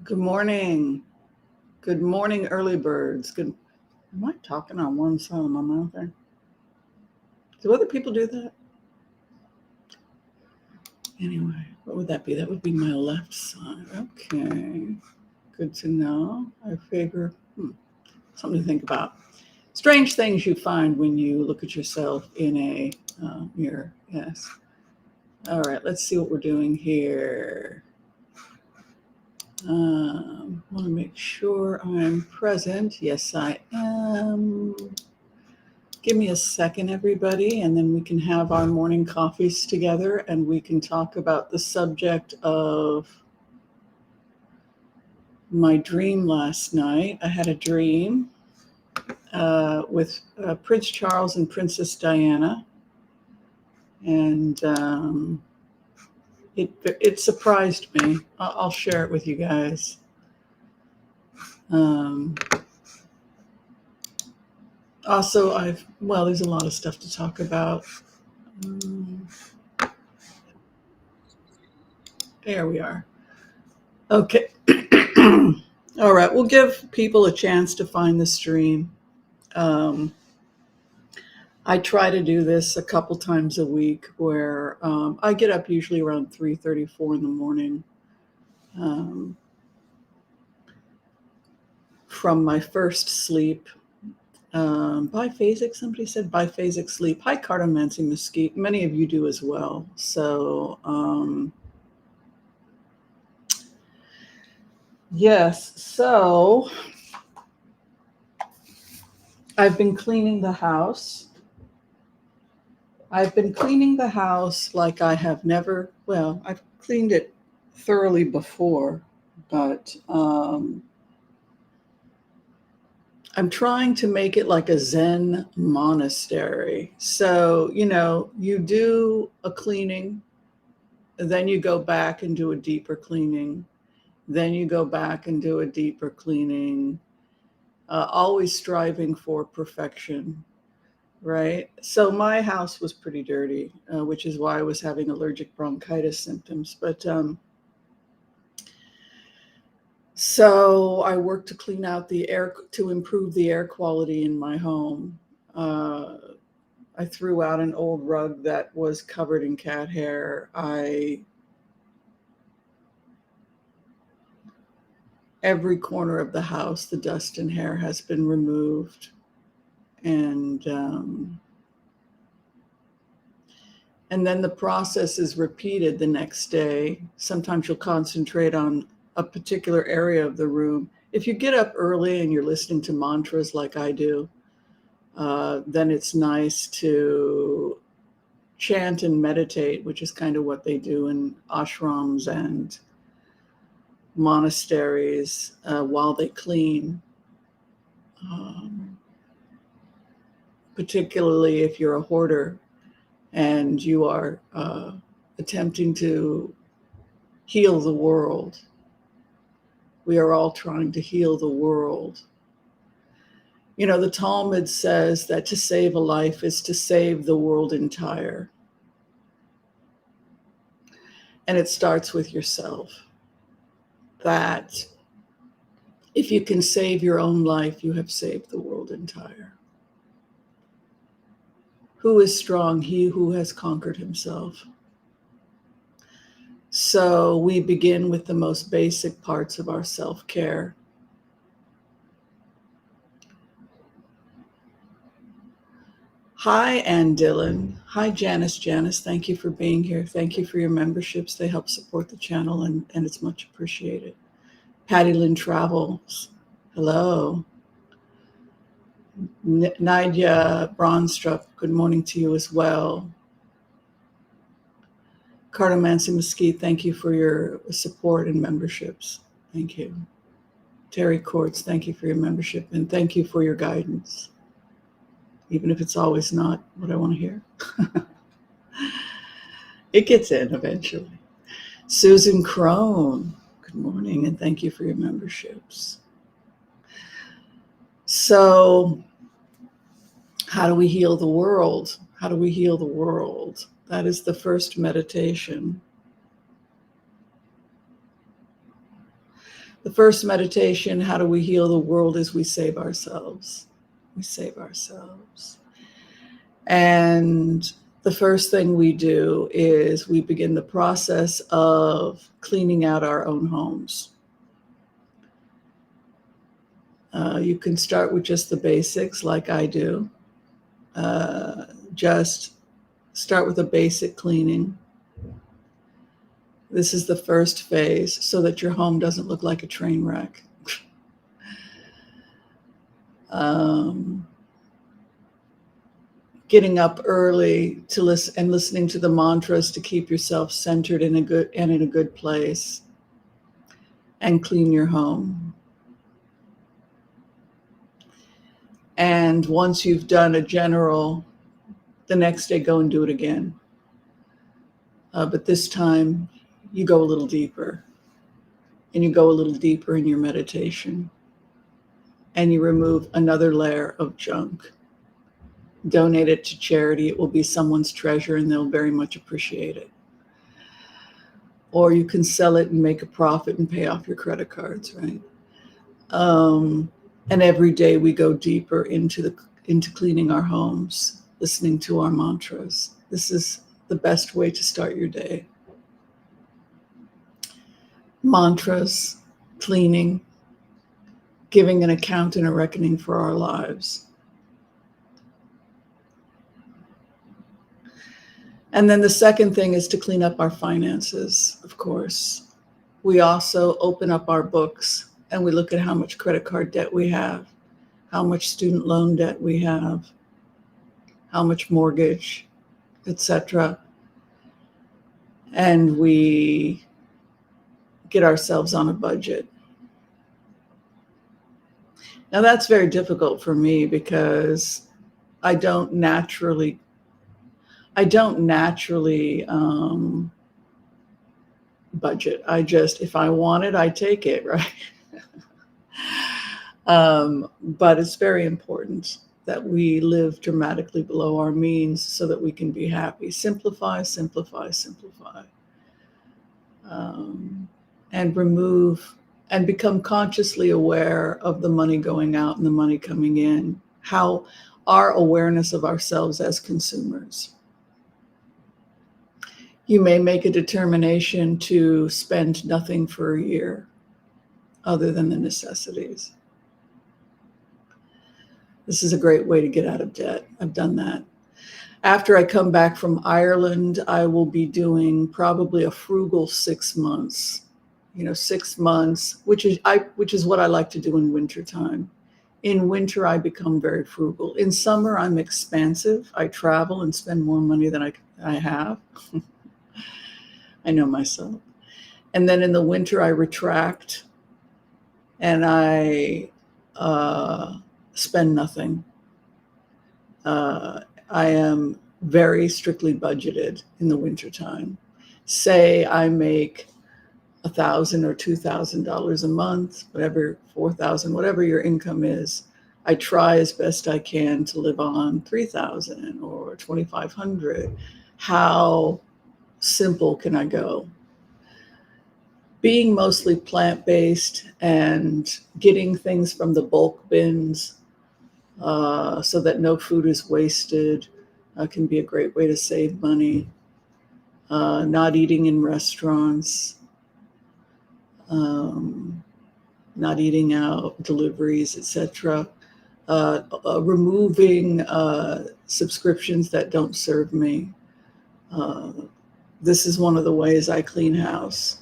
Good morning. Good morning, early birds. Good. Am I talking on one side of my mouth there? Do other people do that? Anyway, what would that be? That would be my left side. Okay. Good to know. I favor something to think about. Strange things you find when you look at yourself in a mirror. Yes. All right. Let's see what we're doing here. Want to make sure I'm present. Yes, I am. Give me a second, everybody, and then we can have our morning coffees together and we can talk about the subject of my dream last night. I had a dream with Prince Charles and Princess Diana, and it surprised me. I'll share it with you guys. Also, there's a lot of stuff to talk about. There we are. Okay. All right. We'll give people a chance to find the stream. I try to do this a couple times a week where I get up usually around 3:34 in the morning from my first sleep. Biphasic, somebody said biphasic sleep. Hi, Cartomancy Mesquite. Many of you do as well. So, yes. So, I've been cleaning the house. I've been cleaning the house like I have never, I've cleaned it thoroughly before, but I'm trying to make it like a Zen monastery. So, you do a cleaning, then you go back and do a deeper cleaning, then you go back and do a deeper cleaning, always striving for perfection. Right. So my house was pretty dirty, which is why I was having allergic bronchitis symptoms. But so I worked to clean out the air, to improve the air quality in my home. I threw out an old rug that was covered in cat hair. Every corner of the house, the dust and hair has been removed. And then the process is repeated the next day. Sometimes you'll concentrate on a particular area of the room. If you get up early and you're listening to mantras like I do, then it's nice to chant and meditate, which is kind of what they do in ashrams and monasteries while they clean. Particularly if you're a hoarder and you are attempting to heal the world. We are all trying to heal the world. The Talmud says that to save a life is to save the world entire. And it starts with yourself. That if you can save your own life, you have saved the world entire. Who is strong? He who has conquered himself. So we begin with the most basic parts of our self-care. Hi, Ann Dillon. Hi, Janice. Thank you for being here. Thank you for your memberships. They help support the channel, and it's much appreciated. Patty Lynn Travels. Hello. Nadia Braunstrup, good morning to you as well. Cartomancy Mesquite, thank you for your support and memberships. Thank you. Terry Courts, thank you for your membership, and thank you for your guidance, even if it's always not what I want to hear. It gets in eventually. Susan Crone, good morning, and thank you for your memberships. So, how do we heal the world? How do we heal the world? That is the first meditation. The first meditation, how do we heal the world, is we save ourselves. We save ourselves. And the first thing we do is we begin the process of cleaning out our own homes. You can start with just the basics like I do. Just start with a basic cleaning. This is the first phase so that your home doesn't look like a train wreck. Getting up early to listen and listening to the mantras to keep yourself centered in a good place, and clean your home. And once you've done a general, the next day go and do it again. But this time you go a little deeper, and you go a little deeper in your meditation, and you remove another layer of junk. Donate it to charity. It will be someone's treasure and they'll very much appreciate it. Or you can sell it and make a profit and pay off your credit cards, right? And every day we go deeper into cleaning our homes, listening to our mantras. This is the best way to start your day. Mantras, cleaning, giving an account and a reckoning for our lives. And then the second thing is to clean up our finances, of course. We also open up our books and we look at how much credit card debt we have, how much student loan debt we have, how much mortgage, etc. And we get ourselves on a budget. Now that's very difficult for me because I don't naturally budget. I just, if I want it, I take it, right? But it's very important that we live dramatically below our means so that we can be happy. Simplify, simplify, simplify. And remove and become consciously aware of the money going out and the money coming in. How our awareness of ourselves as consumers. You may make a determination to spend nothing for a year other than the necessities. This is a great way to get out of debt. I've done that. After I come back from Ireland, I will be doing probably a frugal 6 months. 6 months, which is what I like to do in wintertime. In winter, I become very frugal. In summer, I'm expansive. I travel and spend more money than I have. I know myself. And then in the winter, I retract and I spend nothing. I am very strictly budgeted in the wintertime. Say I make $1,000 or $2,000 a month, whatever, $4,000, whatever your income is. I try as best I can to live on $3,000 or $2,500. How simple can I go? Being mostly plant-based and getting things from the bulk bins so that no food is wasted can be a great way to save money. Not eating in restaurants, not eating out, deliveries, etc. Removing subscriptions that don't serve me. This is one of the ways I clean house.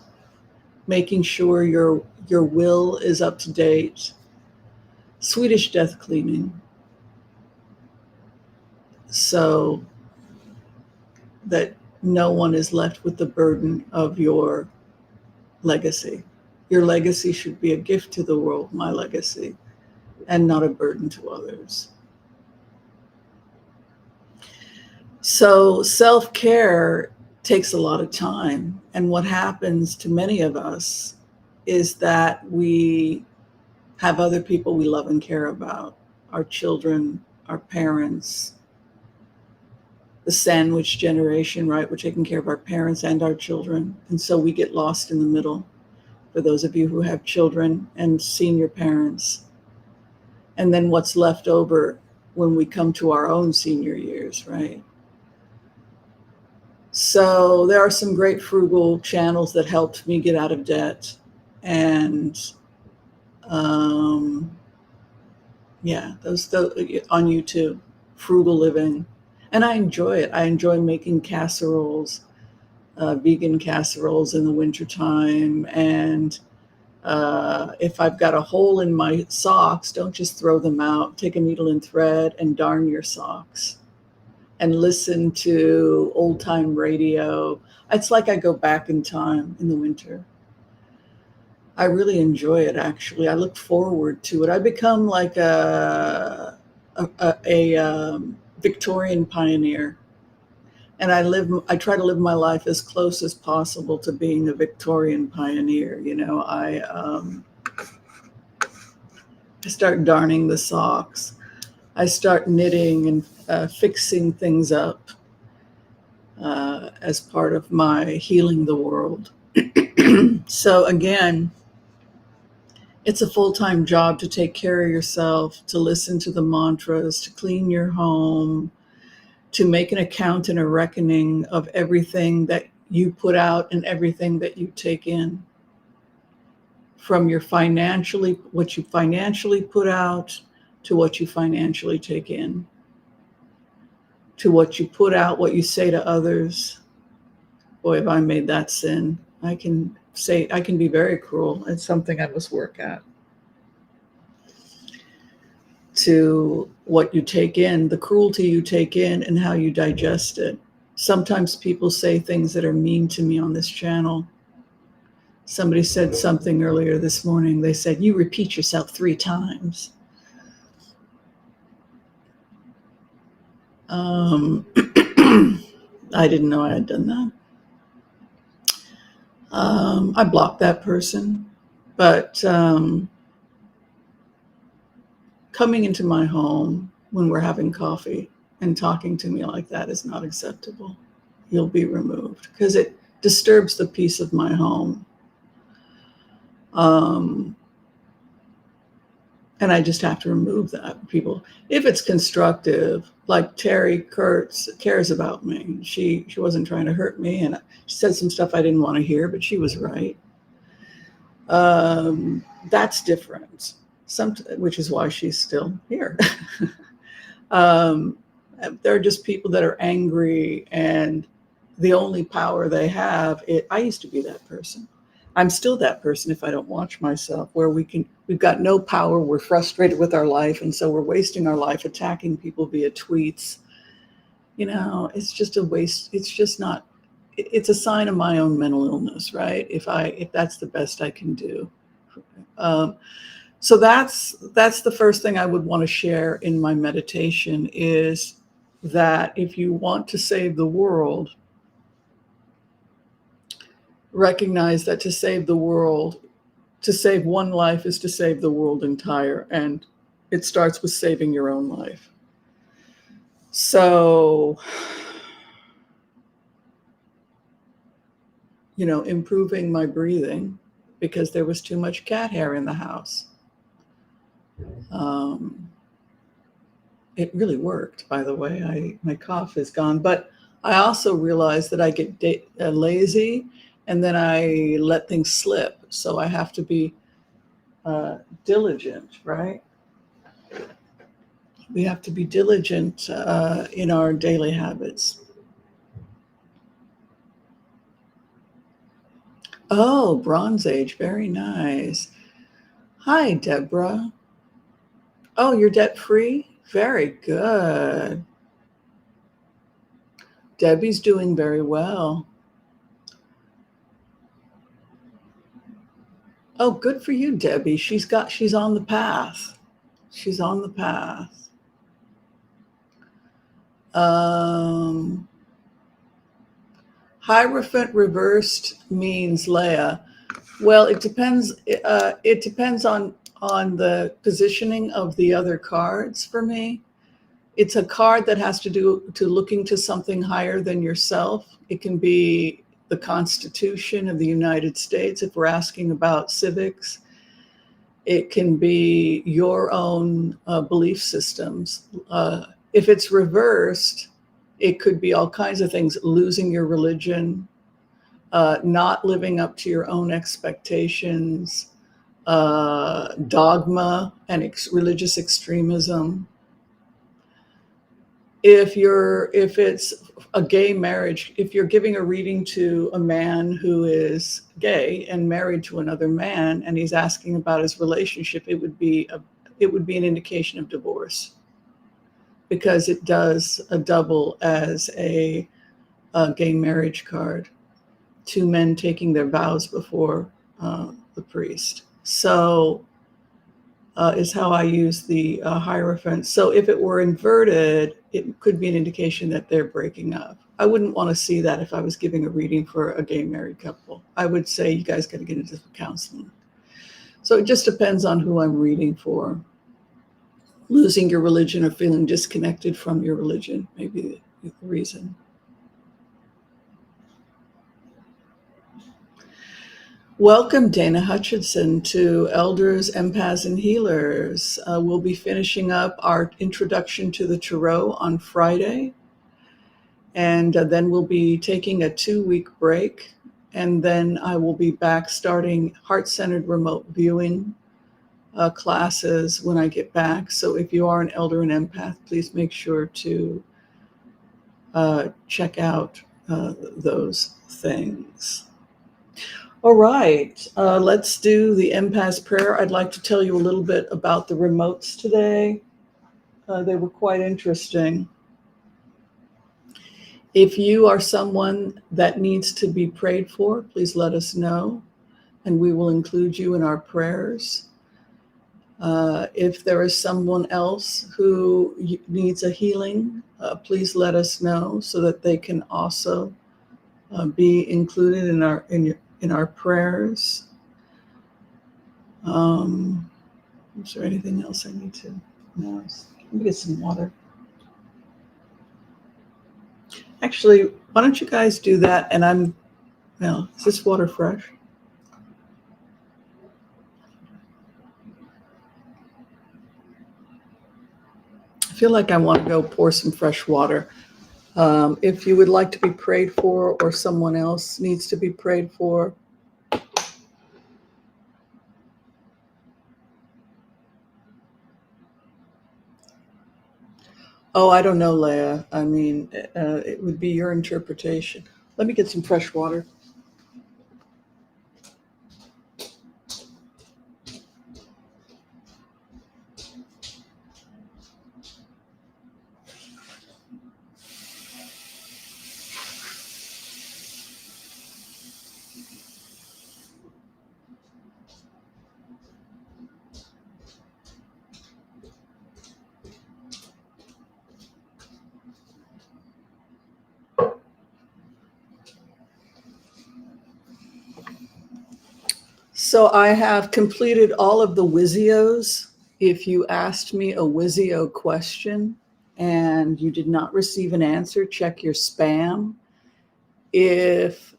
Making sure your will is up to date. Swedish death cleaning. So that no one is left with the burden of your legacy. Your legacy should be a gift to the world, my legacy, and not a burden to others. So self-care takes a lot of time. And what happens to many of us is that we have other people we love and care about, our children, our parents, the sandwich generation, right? We're taking care of our parents and our children. And so we get lost in the middle. for those of you who have children and senior parents, and then what's left over when we come to our own senior years, right? So there are some great frugal channels that helped me get out of debt. And yeah, those on YouTube, frugal living. And I enjoy it. I enjoy making casseroles, vegan casseroles in the wintertime. And if I've got a hole in my socks, don't just throw them out. Take a needle and thread and darn your socks and listen to old time radio. It's like I go back in time in the winter. I really enjoy it, actually. I look forward to it. I become like a Victorian pioneer. And I try to live my life as close as possible to being a Victorian pioneer. You know, I start darning the socks. I start knitting and fixing things up as part of my healing the world. So again, it's a full-time job to take care of yourself, to listen to the mantras, to clean your home, to make an account and a reckoning of everything that you put out and everything that you take in. From your what you financially put out, to what you financially take in, to what you put out, what you say to others. Boy, have I made that sin. I can be very cruel. It's something I must work at. To what you take in, the cruelty you take in, and how you digest it. Sometimes people say things that are mean to me on this channel. Somebody said something earlier this morning. They said, "You repeat yourself 3 times." I didn't know I had done that. I blocked that person, but coming into my home when we're having coffee and talking to me like that is not acceptable. You'll be removed, because it disturbs the peace of my home. And I just have to remove that. People, if it's constructive, like Terry Kurtz cares about me. She wasn't trying to hurt me, and she said some stuff I didn't want to hear, but she was right. That's different. Which is why she's still here. There are just people that are angry, and the only power they have. I used to be that person. I'm still that person if I don't watch myself, where we've got no power, we're frustrated with our life, and so we're wasting our life attacking people via tweets. You know, it's just a waste. It's just not, it's a sign of my own mental illness, right? If that's the best I can do. So that's the first thing I would want to share in my meditation, is that if you want to save the world, recognize that to save the world, to save one life is to save the world entire. And it starts with saving your own life. So, you know, improving my breathing, because there was too much cat hair in the house. It really worked, by the way. My cough is gone. But I also realized that I get lazy, and then I let things slip. So I have to be diligent, right? We have to be diligent in our daily habits. Oh, Bronze Age. Very nice. Hi, Deborah. Oh, you're debt-free? Very good. Debbie's doing very well. Oh, good for you, Debbie. She's on the path. She's on the path. Hierophant reversed means Leia. Well, it depends. It depends on the positioning of the other cards for me. It's a card that has to do to looking to something higher than yourself. It can be the Constitution of the United States. If we're asking about civics, it can be your own belief systems. If it's reversed, it could be all kinds of things: losing your religion, not living up to your own expectations, dogma and religious extremism. If it's a gay marriage, if you're giving a reading to a man who is gay and married to another man, and he's asking about his relationship, it would be an indication of divorce, because it does a double as a gay marriage card. Two men taking their vows before the priest. So is how I use the Hierophant. So if it were inverted, it could be an indication that they're breaking up. I wouldn't want to see that if I was giving a reading for a gay married couple. I would say you guys got to get into counseling. So it just depends on who I'm reading for. Losing your religion or feeling disconnected from your religion may be the reason. Welcome, Dana Hutchinson, to Elders, Empaths, and Healers. We'll be finishing up our introduction to the Tarot on Friday, and then we'll be taking a 2-week break, and then I will be back starting heart-centered remote viewing classes when I get back. So if you are an Elder and Empath, please make sure to check out those things. All right, let's do the Empath's prayer. I'd like to tell you a little bit about the remotes today. They were quite interesting. If you are someone that needs to be prayed for, please let us know, and we will include you in our prayers. If there is someone else who needs a healing, please let us know so that they can also be included in our prayers. Is there anything else I need to know? Let me get some water. Actually, why don't you guys do that? And is this water fresh? I feel like I want to go pour some fresh water. If you would like to be prayed for, or someone else needs to be prayed for, oh, I don't know, Leah. I mean, it would be your interpretation. Let me get some fresh water. So I have completed all of the Wisios. If you asked me a Wisio question and you did not receive an answer, check your spam. If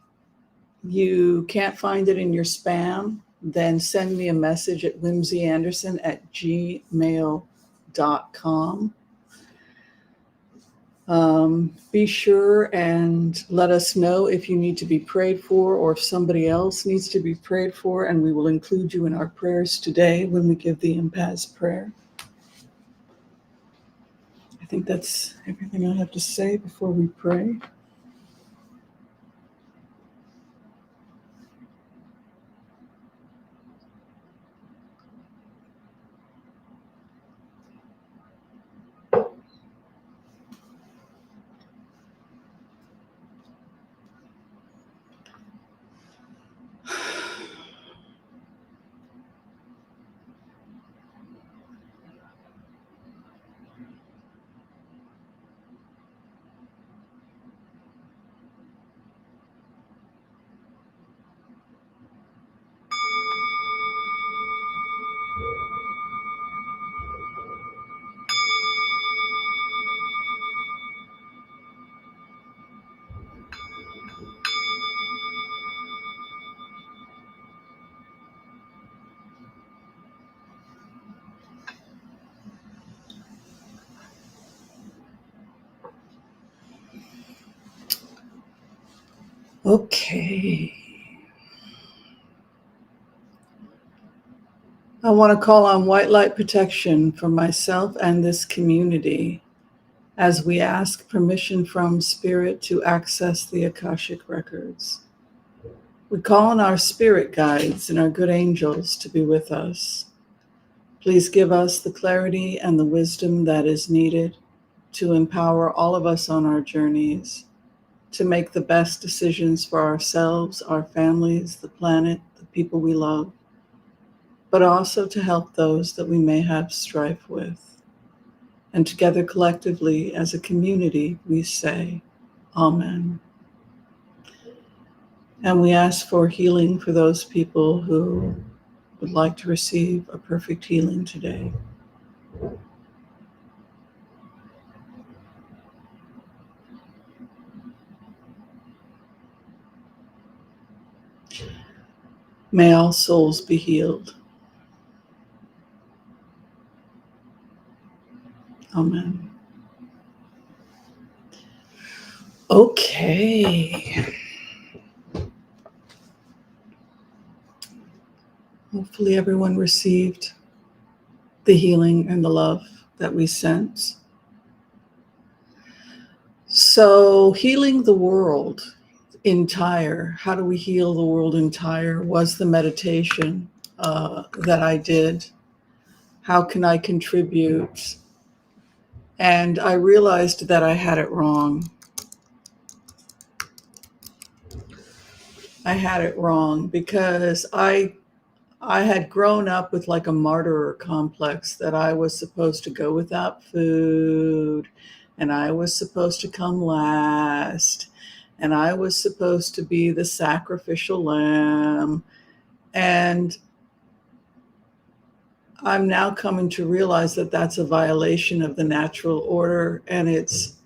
you can't find it in your spam, then send me a message at whimsyanderson@gmail.com. Be sure and let us know if you need to be prayed for, or if somebody else needs to be prayed for, and we will include you in our prayers today when we give the Empath's prayer. I think that's everything I have to say before we pray. Okay. I want to call on white light protection for myself and this community as we ask permission from Spirit to access the Akashic records. We call on our spirit guides and our good angels to be with us. Please give us the clarity and the wisdom that is needed to empower all of us on our journeys, to make the best decisions for ourselves, our families, the planet, the people we love, but also to help those that we may have strife with. And together collectively as a community, we say, Amen. And we ask for healing for those people who would like to receive a perfect healing today. May all souls be healed. Amen. Okay. Hopefully everyone received the healing and the love that we sent. So healing the world entire, how do we heal the world entire, was the meditation that I did. How can I contribute? And I realized that I had it wrong. I had it wrong because I had grown up with like a martyr complex that I was supposed to go without food and I was supposed to come last and I was supposed to be the sacrificial lamb. And I'm now coming to realize that that's a violation of the natural order and it's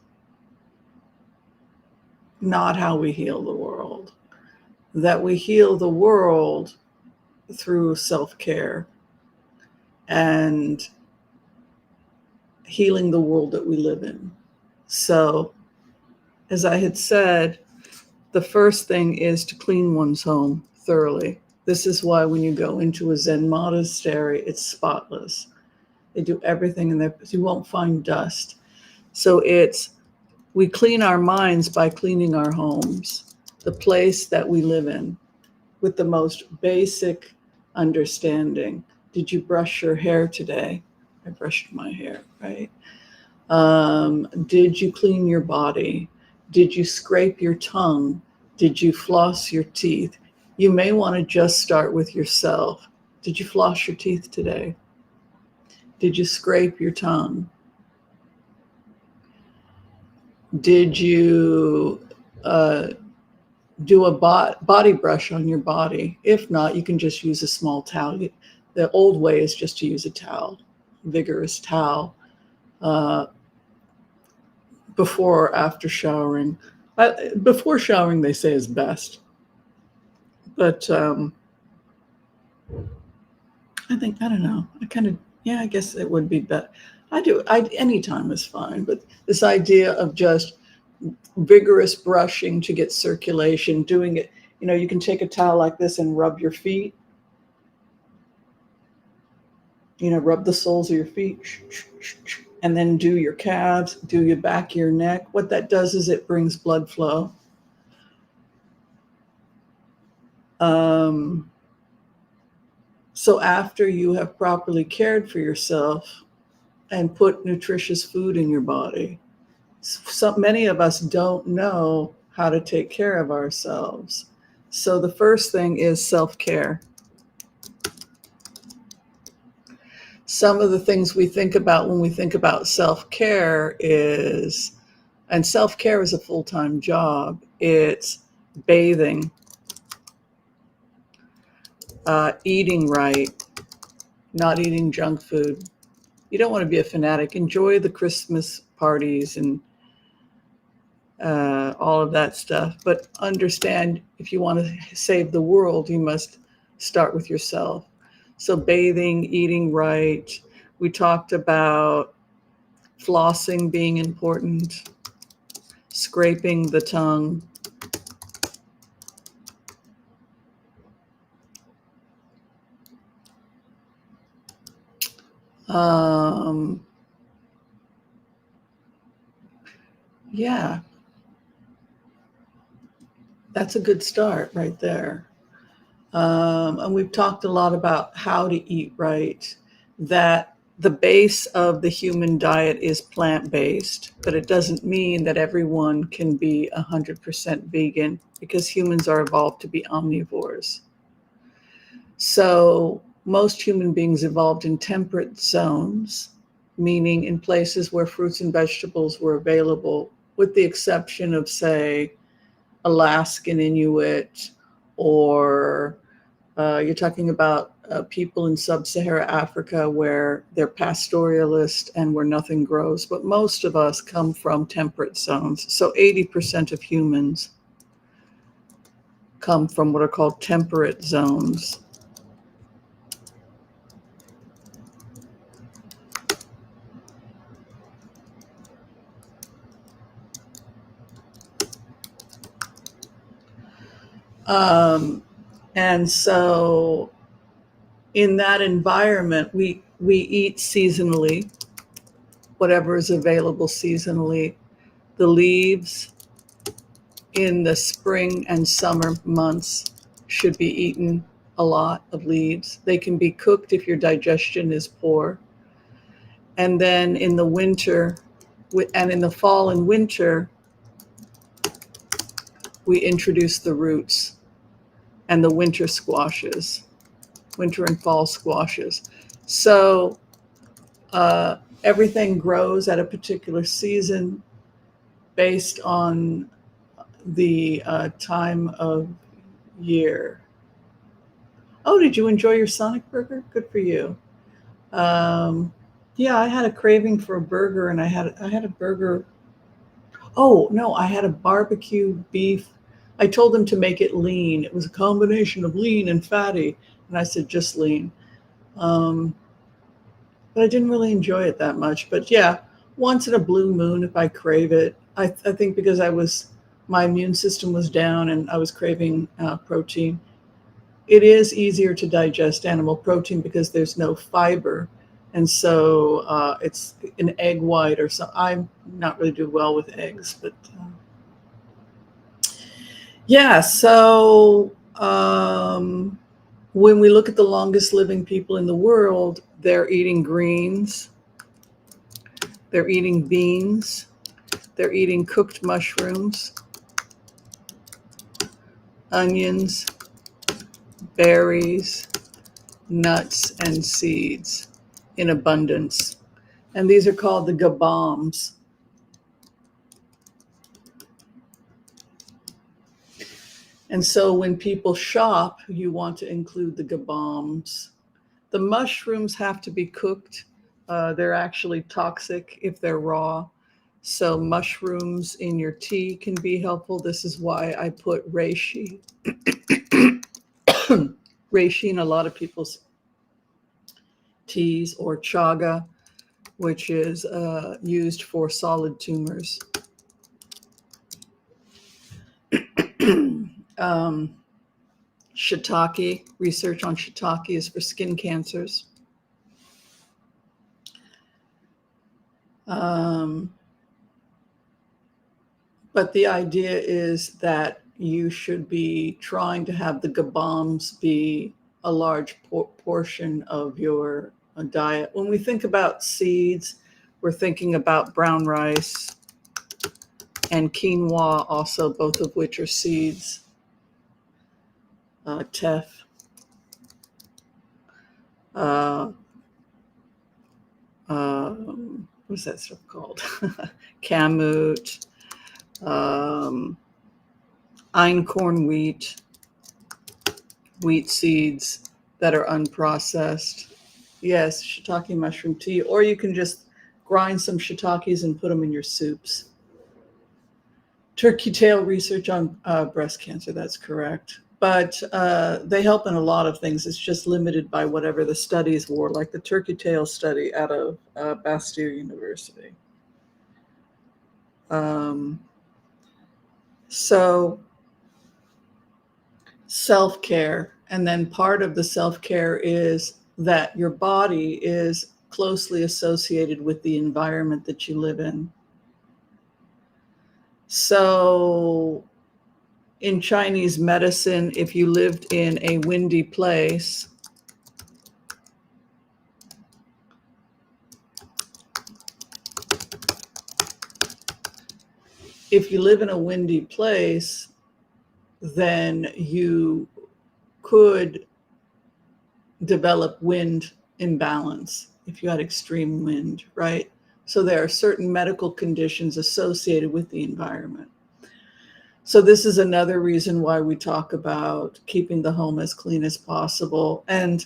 not how we heal the world. That we heal the world through self-care and healing the world that we live in. So, as I had said, the first thing is to clean one's home thoroughly. This is why when you go into a Zen monastery, it's spotless. They do everything in there. You won't find dust. So we clean our minds by cleaning our homes, the place that we live in, with the most basic understanding. Did you brush your hair today? I brushed my hair, right? Did you clean your body? Did you scrape your tongue? Did you floss your teeth? You may want to just start with yourself. Did you floss your teeth today? Did you scrape your tongue? Did you do a body brush on your body? If not, you can just use a small towel. The old way is just to use a towel, vigorous towel, before or after showering. Before showering, they say is best. But I don't know. I guess it would be better. Any time is fine. But this idea of just vigorous brushing to get circulation, doing it, you can take a towel like this and rub your feet. Rub the soles of your feet, and then do your calves, do your back, your neck. What that does is it brings blood flow. So after you have properly cared for yourself and put nutritious food in your body, many of us don't know how to take care of ourselves. So the first thing is self-care. Some of the things we think about when we think about self-care and self-care is a full-time job. It's bathing, eating right, not eating junk food. You don't want to be a fanatic. Enjoy the Christmas parties and all of that stuff. But understand, if you want to save the world, you must start with yourself. So bathing, eating right. We talked about flossing being important, scraping the tongue, Um, yeah, that's a good start right there. And we've talked a lot about how to eat right, that the base of the human diet is plant-based, but it doesn't mean that everyone can be 100% vegan because humans are evolved to be omnivores. So most human beings evolved in temperate zones, meaning in places where fruits and vegetables were available, with the exception of, say, Alaskan Inuit, or you're talking about people in sub-Saharan Africa where they're pastoralist and where nothing grows. But most of us come from temperate zones. So 80% of humans come from what are called temperate zones. Um, and so in that environment, we eat seasonally, whatever is available seasonally. The leaves in the spring and summer months should be eaten, a lot of leaves. They can be cooked if your digestion is poor. And then in the winter, and in the fall and winter, we introduce the roots and the winter squashes, winter and fall squashes. So everything grows at a particular season based on the time of year. Oh, did you enjoy your Sonic burger? Good for you. Um, yeah, I had a craving for a burger, and I had a burger. Oh no, I had a barbecue beef. I told them to make it lean. It was a combination of lean and fatty, and I said just lean. Um, but I didn't really enjoy it that much. But yeah, once in a blue moon, if I crave it, I think because my immune system was down and I was craving protein. It is easier to digest animal protein because there's no fiber. And so it's an egg white or so. I'm not really do well with eggs, but yeah. So when we look at the longest living people in the world, they're eating greens, they're eating beans, they're eating cooked mushrooms, onions, berries, nuts, and seeds in abundance. And these are called the GBOMBS. And so when people shop, you want to include the GBOMBS. The mushrooms have to be cooked. They're actually toxic if they're raw. So mushrooms in your tea can be helpful. This is why I put reishi. Reishi in a lot of people's teas, or chaga, which is used for solid tumors. Shiitake, research on shiitake is for skin cancers. But the idea is that you should be trying to have the GBOMBS be a large portion of your diet. When we think about seeds, we're thinking about brown rice and quinoa, also, both of which are seeds. Teff. What's that stuff called? Kamut, einkorn wheat seeds that are unprocessed. Yes, shiitake mushroom tea, or you can just grind some shiitakes and put them in your soups. Turkey tail research on breast cancer, that's correct. But they help in a lot of things. It's just limited by whatever the studies were, like the turkey tail study out of Bastyr University. So self-care. And then part of the self-care is that your body is closely associated with the environment that you live in. So in Chinese medicine, if you lived in a windy place, then you could develop wind imbalance if you had extreme wind, right? So there are certain medical conditions associated with the environment. So this is another reason why we talk about keeping the home as clean as possible. And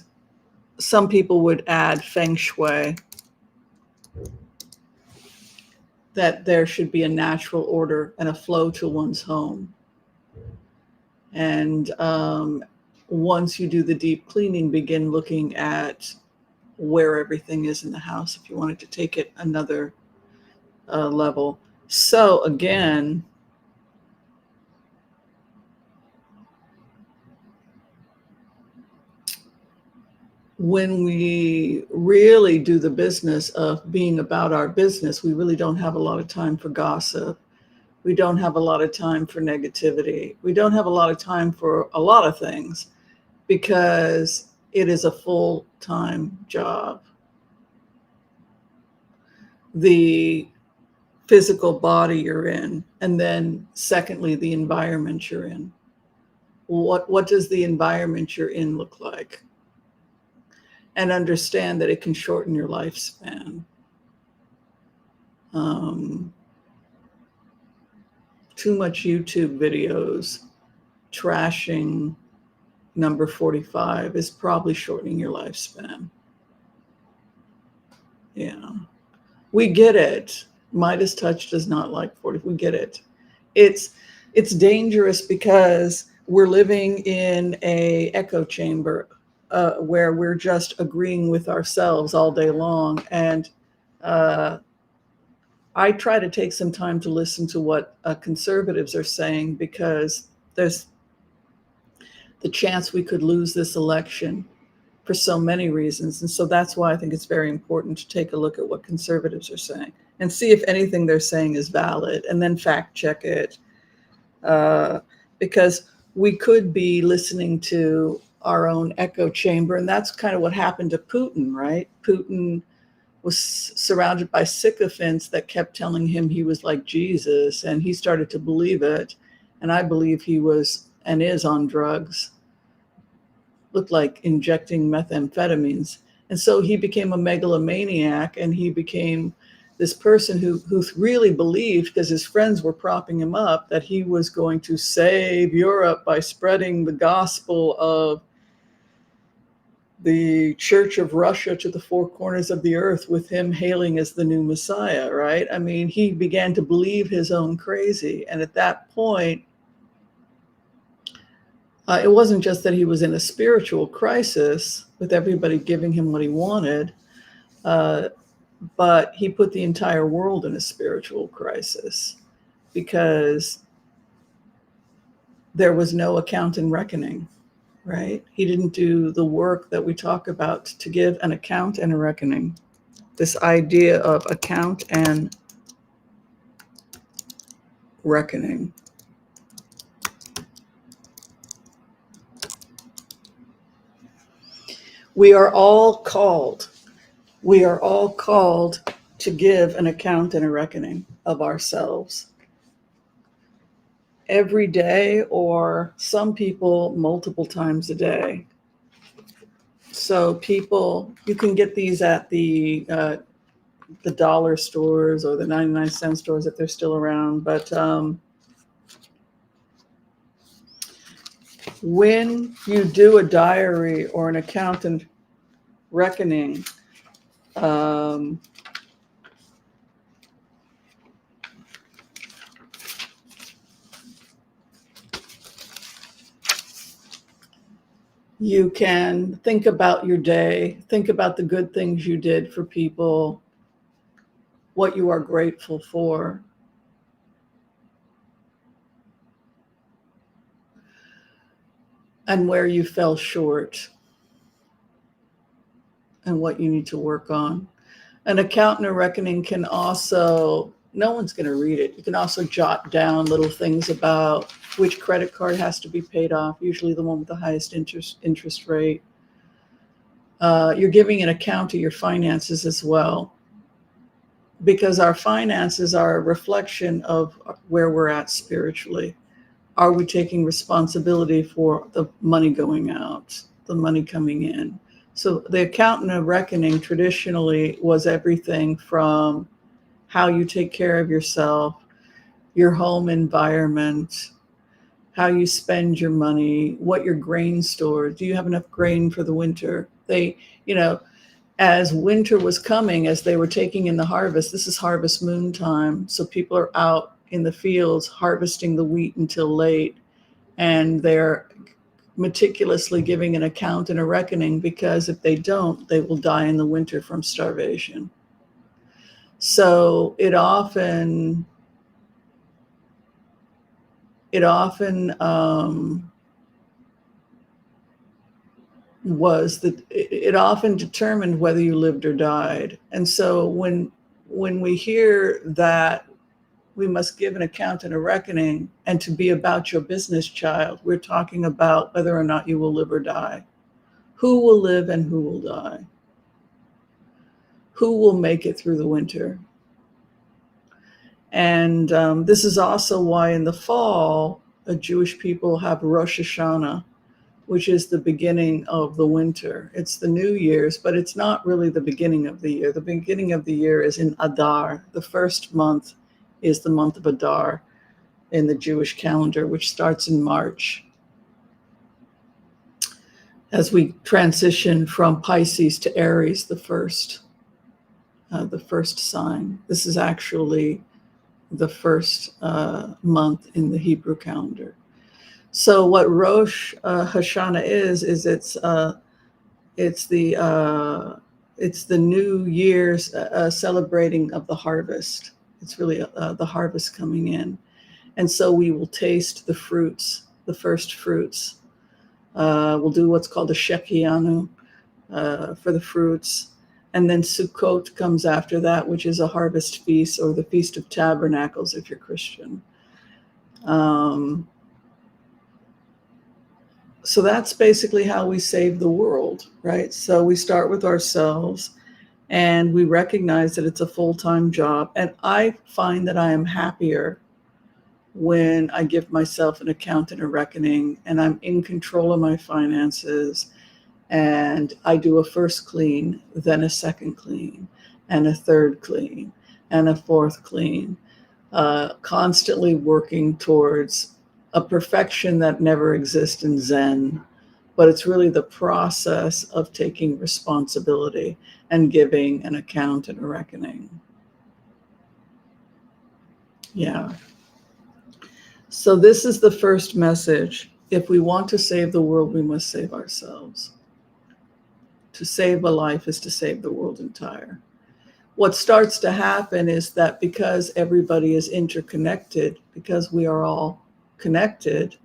some people would add feng shui, that there should be a natural order and a flow to one's home. And once you do the deep cleaning, begin looking at where everything is in the house if you wanted to take it another level. So again, when we really do the business of being about our business, we really don't have a lot of time for gossip. We don't have a lot of time for negativity. We don't have a lot of time for a lot of things because it is a full-time job. The physical body you're in, and then secondly, the environment you're in. What does the environment you're in look like? And understand that it can shorten your lifespan. Too much YouTube videos trashing number 45 is probably shortening your lifespan. Yeah, we get it. Midas touch does not like 40. We get it. It's dangerous because we're living in a echo chamber where we're just agreeing with ourselves all day long. And I try to take some time to listen to what conservatives are saying, because there's the chance we could lose this election for so many reasons. And so that's why I think it's very important to take a look at what conservatives are saying and see if anything they're saying is valid, and then fact check it. Because we could be listening to our own echo chamber. And that's kind of what happened to Putin, right? Putin was surrounded by sycophants that kept telling him he was like Jesus, and he started to believe it. And I believe he was and is on drugs, looked like injecting methamphetamines. And so he became a megalomaniac, and he became this person who really believed, because his friends were propping him up, that he was going to save Europe by spreading the gospel of the Church of Russia to the four corners of the earth, with him hailing as the new Messiah, right? I mean, he began to believe his own crazy. And at that point, it wasn't just that he was in a spiritual crisis with everybody giving him what he wanted, but he put the entire world in a spiritual crisis, because there was no account and reckoning, right? He didn't do the work that we talk about to give an account and a reckoning. This idea of account and reckoning. We are all called to give an account and a reckoning of ourselves every day, or some people multiple times a day. So people, you can get these at the dollar stores or the 99-cent stores if they're still around. But when you do a diary or an account and reckoning, you can think about your day, think about the good things you did for people, what you are grateful for. And where you fell short and what you need to work on. An account and a reckoning can also, no one's going to read it. You can also jot down little things about which credit card has to be paid off, usually the one with the highest interest rate. You're giving an account to your finances as well, because our finances are a reflection of where we're at spiritually. Are we taking responsibility for the money going out, the money coming in? So the account and a reckoning traditionally was everything from how you take care of yourself, your home environment, how you spend your money, what your grain store, do you have enough grain for the winter? They, you know, as winter was coming, as they were taking in the harvest, this is harvest moon time. So people are out in the fields harvesting the wheat until late, and they're meticulously giving an account and a reckoning, because if they don't, they will die in the winter from starvation. So it often was that it often determined whether you lived or died. And so when we hear that we must give an account and a reckoning, and to be about your business, child, we're talking about whether or not you will live or die. Who will live and who will die? Who will make it through the winter? And this is also why in the fall, Jewish people have Rosh Hashanah, which is the beginning of the winter. It's the New Year's, but it's not really the beginning of the year. The beginning of the year is in Adar. The first month is the month of Adar in the Jewish calendar, which starts in March. As we transition from Pisces to Aries, the first sign. This is actually the first month in the Hebrew calendar. So what Rosh Hashanah is it's the New Year's celebrating of the harvest. It's really the harvest coming in, and so we will taste the fruits, the first fruits. We'll do what's called a Shekianu for the fruits, and then Sukkot comes after that, which is a harvest feast, or the Feast of Tabernacles if you're Christian. So that's basically how we save the world, right? So we start with ourselves, and we recognize that it's a full-time job. And I find that I am happier when I give myself an account and a reckoning, and I'm in control of my finances, and I do a first clean, then a second clean, and a third clean, and a fourth clean, constantly working towards a perfection that never exists in Zen, but it's really the process of taking responsibility and giving an account and a reckoning. Yeah. So this is the first message. If we want to save the world, we must save ourselves. To save a life is to save the world entire. What starts to happen is that because everybody is interconnected, because we are all connected,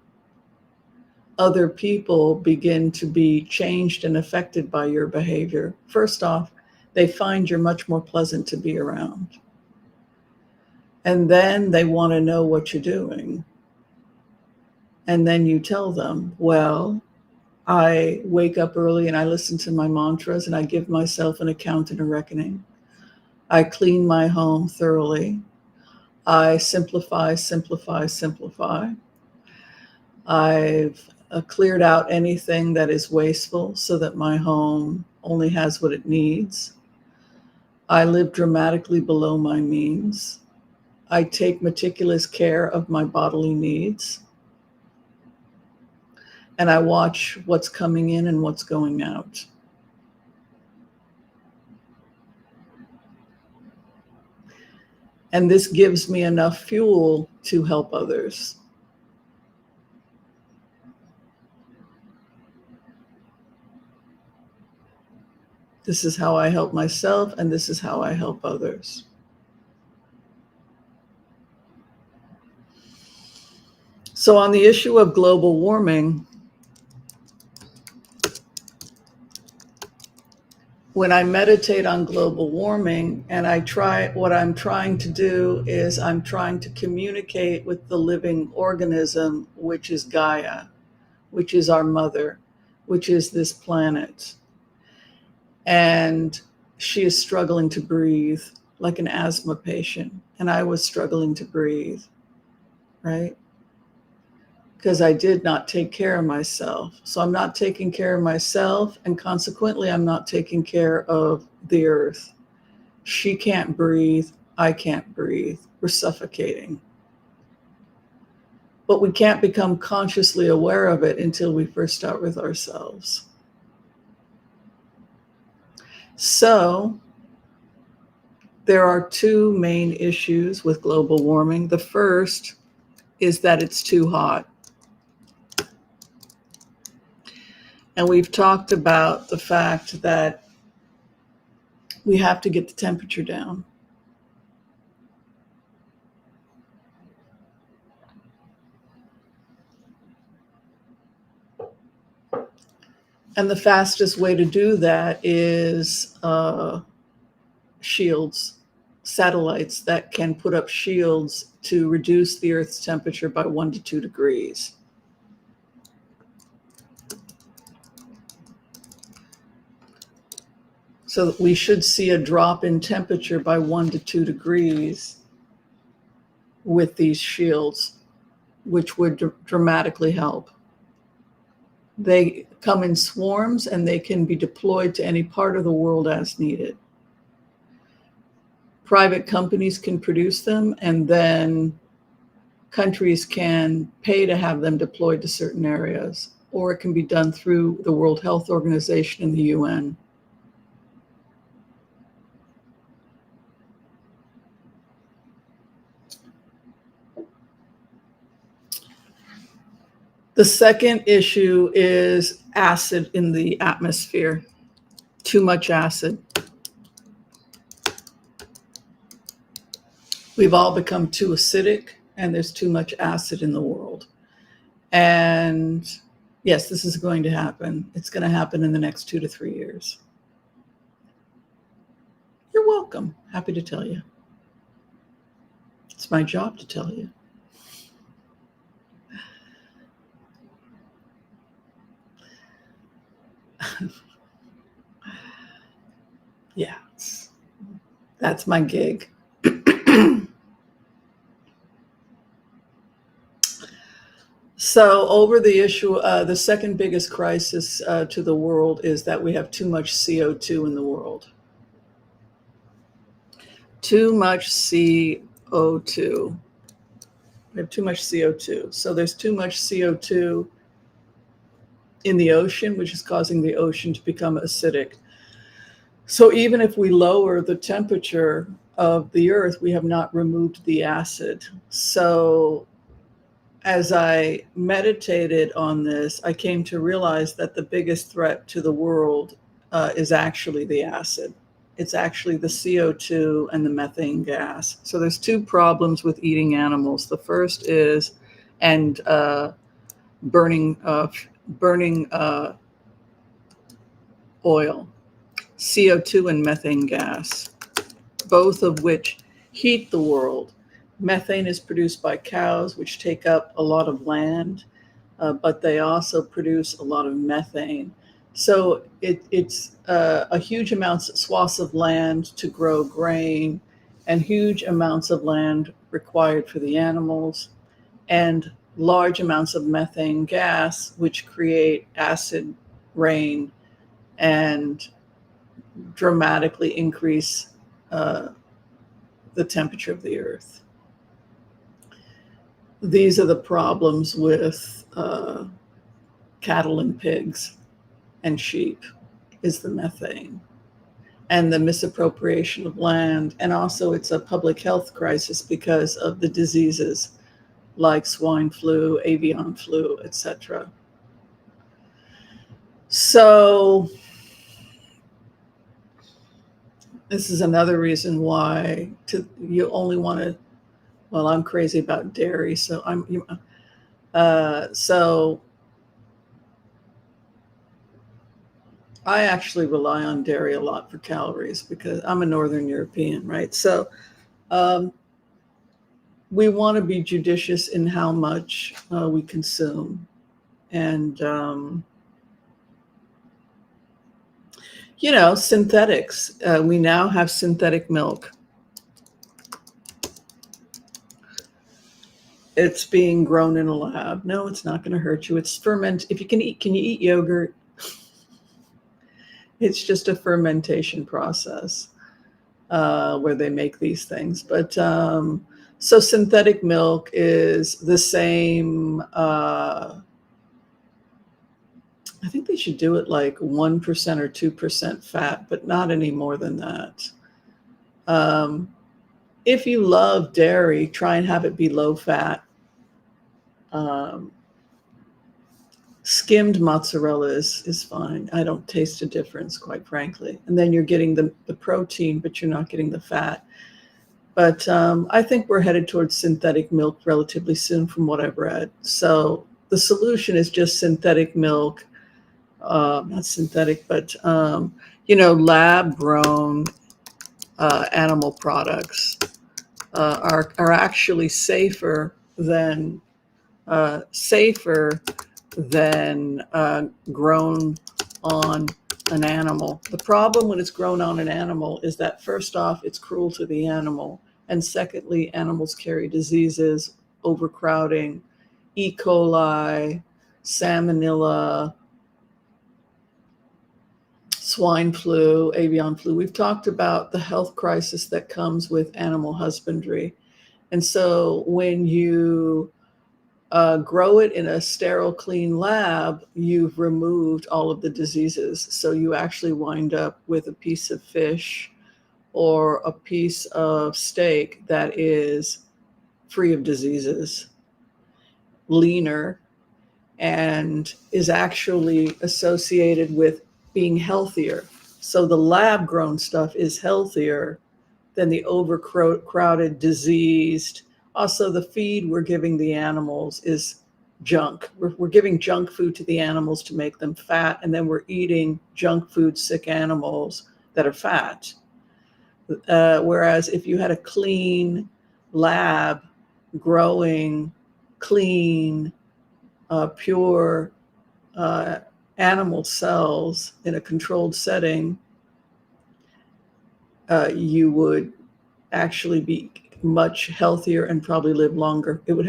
other people begin to be changed and affected by your behavior. First off, they find you're much more pleasant to be around. And then they want to know what you're doing. And then you tell them, well, I wake up early and I listen to my mantras and I give myself an account and a reckoning. I clean my home thoroughly. I simplify. I've cleared out anything that is wasteful so that my home only has what it needs. I live dramatically below my means. I take meticulous care of my bodily needs. And I watch what's coming in and what's going out. And this gives me enough fuel to help others. This is how I help myself, and this is how I help others. So on the issue of global warming, when I meditate on global warming, and what I'm trying to do is I'm trying to communicate with the living organism, which is Gaia, which is our mother, which is this planet. And she is struggling to breathe like an asthma patient. And I was struggling to breathe, right? Because I did not take care of myself. So I'm not taking care of myself, and consequently, I'm not taking care of the earth. She can't breathe. I can't breathe. We're suffocating. But we can't become consciously aware of it until we first start with ourselves. So there are two main issues with global warming. The first is that it's too hot. And we've talked about the fact that we have to get the temperature down. And the fastest way to do that is shields, satellites that can put up shields to reduce the Earth's temperature by 1 to 2 degrees. So we should see a drop in temperature by 1 to 2 degrees with these shields, which would dramatically help. They come in swarms and they can be deployed to any part of the world as needed. Private companies can produce them, and then countries can pay to have them deployed to certain areas, or it can be done through the World Health Organization and the UN. The second issue is acid in the atmosphere. Too much acid. We've all become too acidic, and there's too much acid in the world. And yes, this is going to happen. It's going to happen in the next 2 to 3 years. You're welcome. Happy to tell you. It's my job to tell you. Yeah, that's my gig. So over the issue, the second biggest crisis to the world is that we have too much CO2 in the world. Too much CO2. We have too much CO2. So there's too much CO2 in the ocean, which is causing the ocean to become acidic. So even if we lower the temperature of the earth, we have not removed the acid. So as I meditated on this, I came to realize that the biggest threat to the world is actually the acid. It's actually the CO2 and the methane gas. So there's two problems with eating animals. The first is burning oil, CO2 and methane gas, both of which heat the world. Methane is produced by cows, which take up a lot of land, but they also produce a lot of methane. So it's a huge swaths of land to grow grain, and huge amounts of land required for the animals, and large amounts of methane gas, which create acid rain and dramatically increase the temperature of the earth. These are the problems with cattle and pigs and sheep, is the methane and the misappropriation of land. And also it's a public health crisis because of the diseases like swine flu, avian flu, etc. So this is another reason why you only want to, well, I'm crazy about dairy, so so I actually rely on dairy a lot for calories because I'm a Northern European, right? So um, we want to be judicious in how much we consume. And, synthetics. We now have synthetic milk. It's being grown in a lab. No, it's not going to hurt you. It's ferment. If you can you eat yogurt? It's just a fermentation process where they make these things. But so synthetic milk is the same. I think they should do it like 1% or 2% fat, but not any more than that. Um, if you love dairy, try and have it be low fat. Um, Skimmed mozzarella is fine. I don't taste a difference, quite frankly. And then you're getting the protein, but you're not getting the fat. But I think we're headed towards synthetic milk relatively soon from what I've read. So the solution is just synthetic milk, not synthetic, but, lab grown animal products are actually safer than grown on an animal. The problem when it's grown on an animal is that, first off, it's cruel to the animal. And secondly, animals carry diseases, overcrowding, E. coli, salmonella, swine flu, avian flu. We've talked about the health crisis that comes with animal husbandry. And so when you grow it in a sterile, clean lab, you've removed all of the diseases. So you actually wind up with a piece of fish or a piece of steak that is free of diseases, leaner, and is actually associated with being healthier. So the lab grown stuff is healthier than the overcrowded, diseased. Also, the feed we're giving the animals is junk. We're giving junk food to the animals to make them fat, and then we're eating junk food, sick animals that are fat. Whereas if you had a clean lab growing clean, pure animal cells in a controlled setting, you would actually be much healthier and probably live longer. It would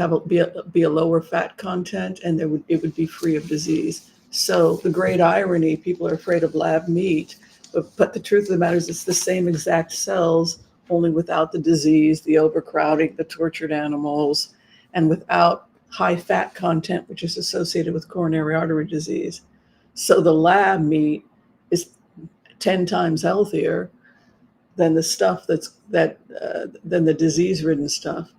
be a lower fat content, and it would be free of disease. So the great irony, people are afraid of lab meat, but the truth of the matter is it's the same exact cells, only without the disease, the overcrowding, the tortured animals, and without high fat content, which is associated with coronary artery disease. So the lab meat is 10 times healthier than the stuff than the disease-ridden stuff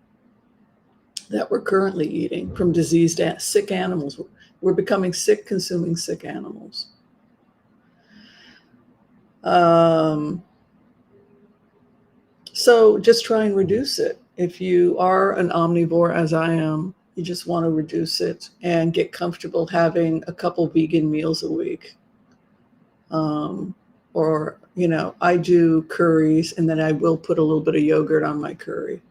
that we're currently eating from diseased, sick animals. We're becoming sick, consuming sick animals. So just try and reduce it. If you are an omnivore, as I am, you just want to reduce it and get comfortable having a couple vegan meals a week. Or, I do curries, and then I will put a little bit of yogurt on my curry.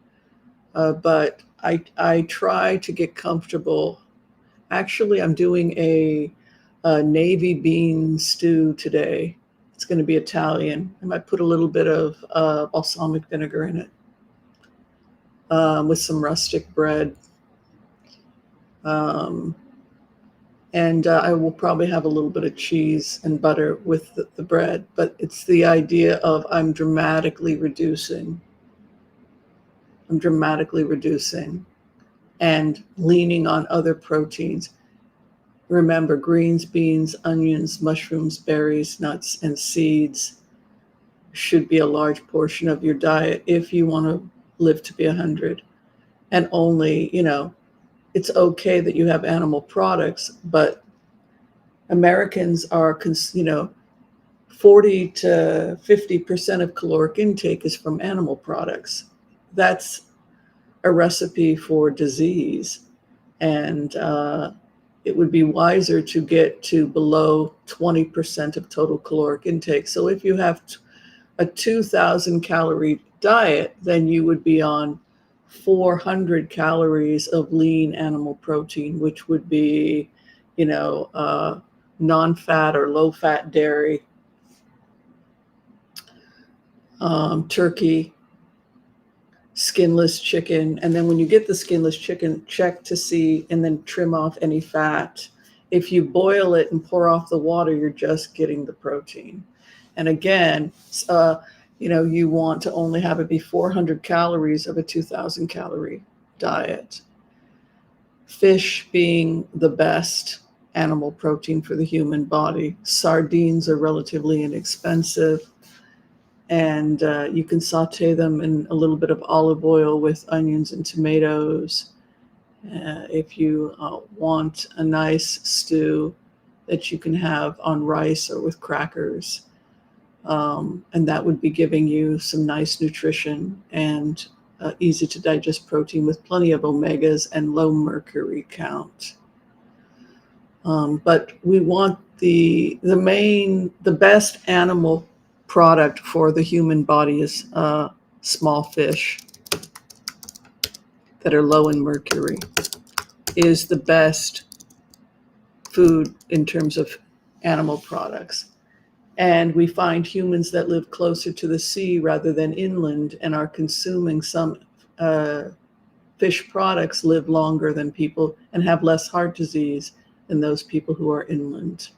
But I try to get comfortable. Actually, I'm doing a navy bean stew today. It's going to be Italian. I might put a little bit of balsamic vinegar in it with some rustic bread. And I will probably have a little bit of cheese and butter with the bread. But it's the idea of I'm dramatically reducing and leaning on other proteins. Remember, greens, beans, onions, mushrooms, berries, nuts, and seeds should be a large portion of your diet if you want to live to be 100. And only, it's okay that you have animal products, but Americans are, 40 to 50% of caloric intake is from animal products. That's a recipe for disease. And it would be wiser to get to below 20% of total caloric intake. So if you have a 2,000 calorie diet, then you would be on 400 calories of lean animal protein, which would be, non-fat or low-fat dairy, turkey, skinless chicken. And then when you get the skinless chicken, check to see and then trim off any fat. If you boil it and pour off the water, you're just getting the protein. And again, you want to only have it be 400 calories of a 2,000 calorie diet. Fish being the best animal protein for the human body. Sardines are relatively inexpensive, and you can saute them in a little bit of olive oil with onions and tomatoes. If you want a nice stew that you can have on rice or with crackers, and that would be giving you some nice nutrition and easy to digest protein with plenty of omegas and low mercury count. But we want the best animal product for the human body is small fish that are low in mercury is the best food in terms of animal products. And we find humans that live closer to the sea rather than inland and are consuming some fish products live longer than people and have less heart disease than those people who are inland.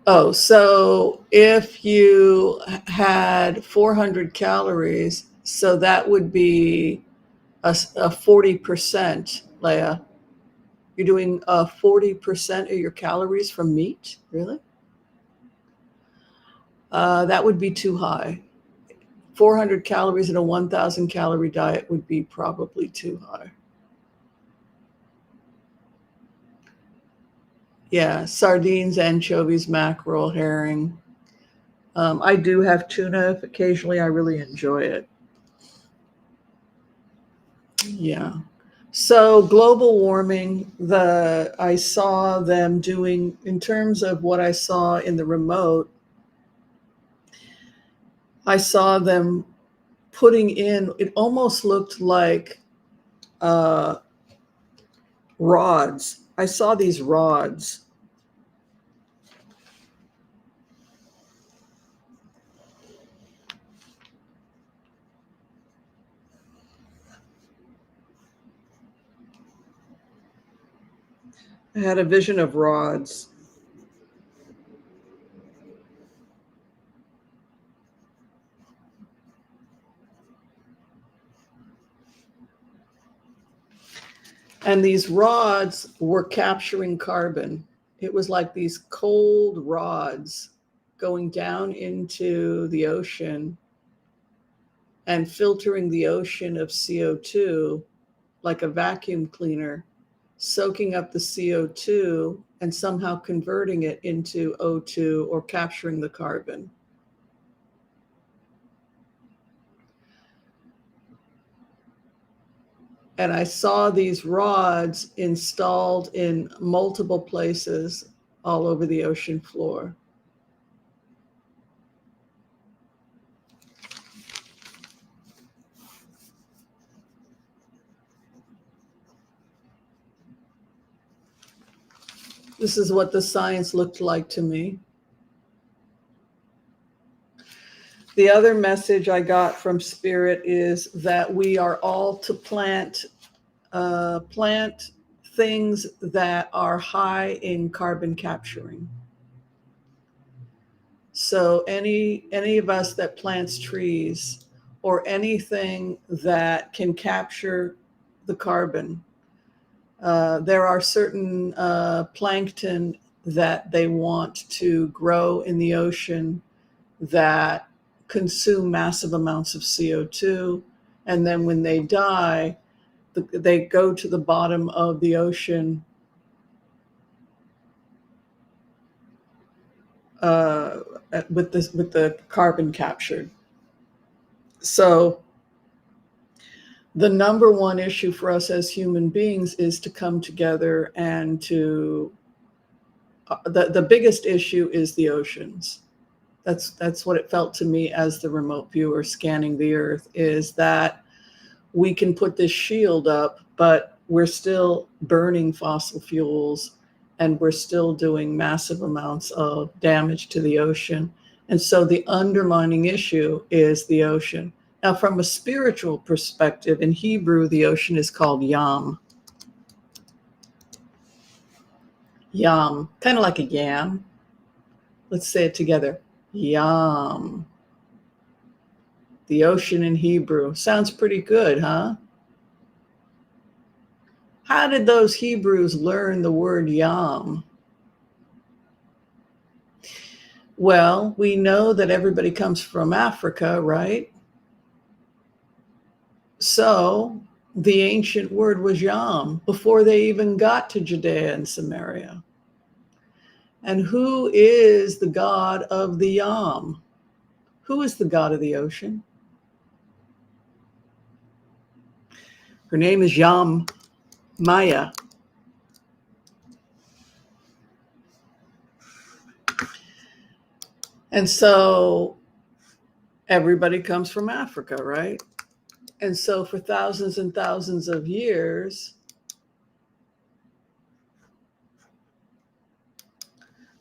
Oh, so if you had 400 calories, so that would be a 40%, Leah. You're doing 40% of your calories from meat? Really? That would be too high. 400 calories in a 1,000 calorie diet would be probably too high. Yeah, sardines, anchovies, mackerel, herring. I do have tuna occasionally. I really enjoy it. Yeah. So global warming, I saw them doing, in terms of what I saw in the remote, I saw them putting in, it almost looked like rods. I saw these rods. I had a vision of rods. And these rods were capturing carbon. It was like these cold rods going down into the ocean and filtering the ocean of CO2 like a vacuum cleaner, soaking up the CO2 and somehow converting it into O2 or capturing the carbon. And I saw these rods installed in multiple places all over the ocean floor. This is what the science looked like to me. The other message I got from Spirit is that we are all to plant things that are high in carbon capturing. So any of us that plants trees or anything that can capture the carbon, there are certain plankton that they want to grow in the ocean that consume massive amounts of CO2. And then when they die, they go to the bottom of the ocean with the carbon captured. So the number one issue for us as human beings is to come together and to, the biggest issue is the oceans. That's what it felt to me as the remote viewer scanning the earth, is that we can put this shield up, but we're still burning fossil fuels and we're still doing massive amounts of damage to the ocean. And so the underlining issue is the ocean. Now, from a spiritual perspective, in Hebrew, the ocean is called Yam. Yam, kind of like a yam. Let's say it together. Yam. The ocean in Hebrew. Sounds pretty good, huh? How did those Hebrews learn the word Yam? Well, we know that everybody comes from Africa, right? So the ancient word was Yam before they even got to Judea and Samaria. And who is the god of the Yam? Who is the god of the ocean? Her name is Yam Maya. And so everybody comes from Africa, right? And so for thousands and thousands of years,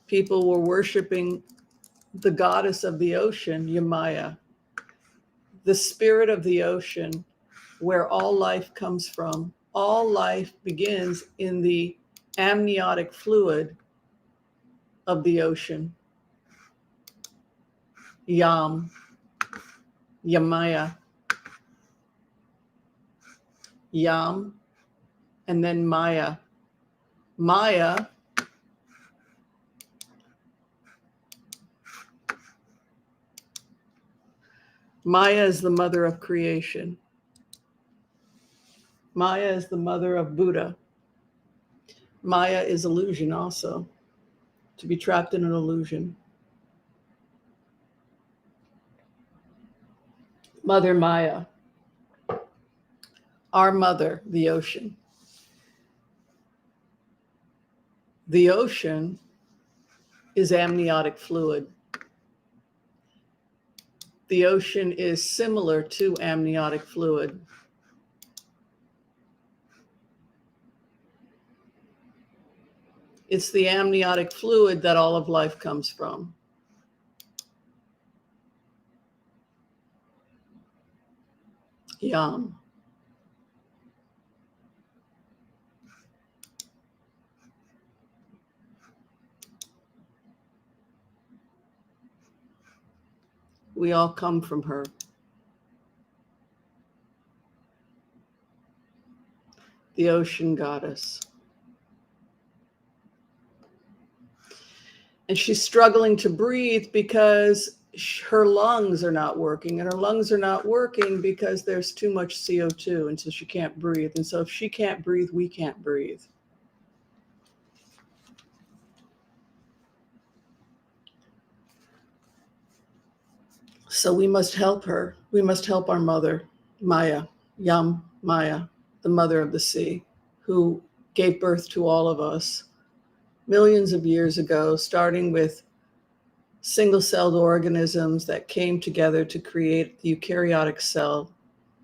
people were worshiping the goddess of the ocean, Yamaya, the spirit of the ocean, where all life comes from. All life begins in the amniotic fluid of the ocean. Yam, Yamaya, Yam, and then Maya. Maya is the mother of creation. Maya is the mother of Buddha. Maya is illusion also, to be trapped in an illusion. Mother Maya, our mother, the ocean. The ocean is amniotic fluid. The ocean is similar to amniotic fluid. It's the amniotic fluid that all of life comes from. Yam. We all come from her. The ocean goddess. And she's struggling to breathe because her lungs are not working. And her lungs are not working because there's too much CO2. And so she can't breathe. And so if she can't breathe, we can't breathe. So we must help her. We must help our mother, Maya, Yam Maya, the mother of the sea, who gave birth to all of us millions of years ago, starting with single-celled organisms that came together to create the eukaryotic cell,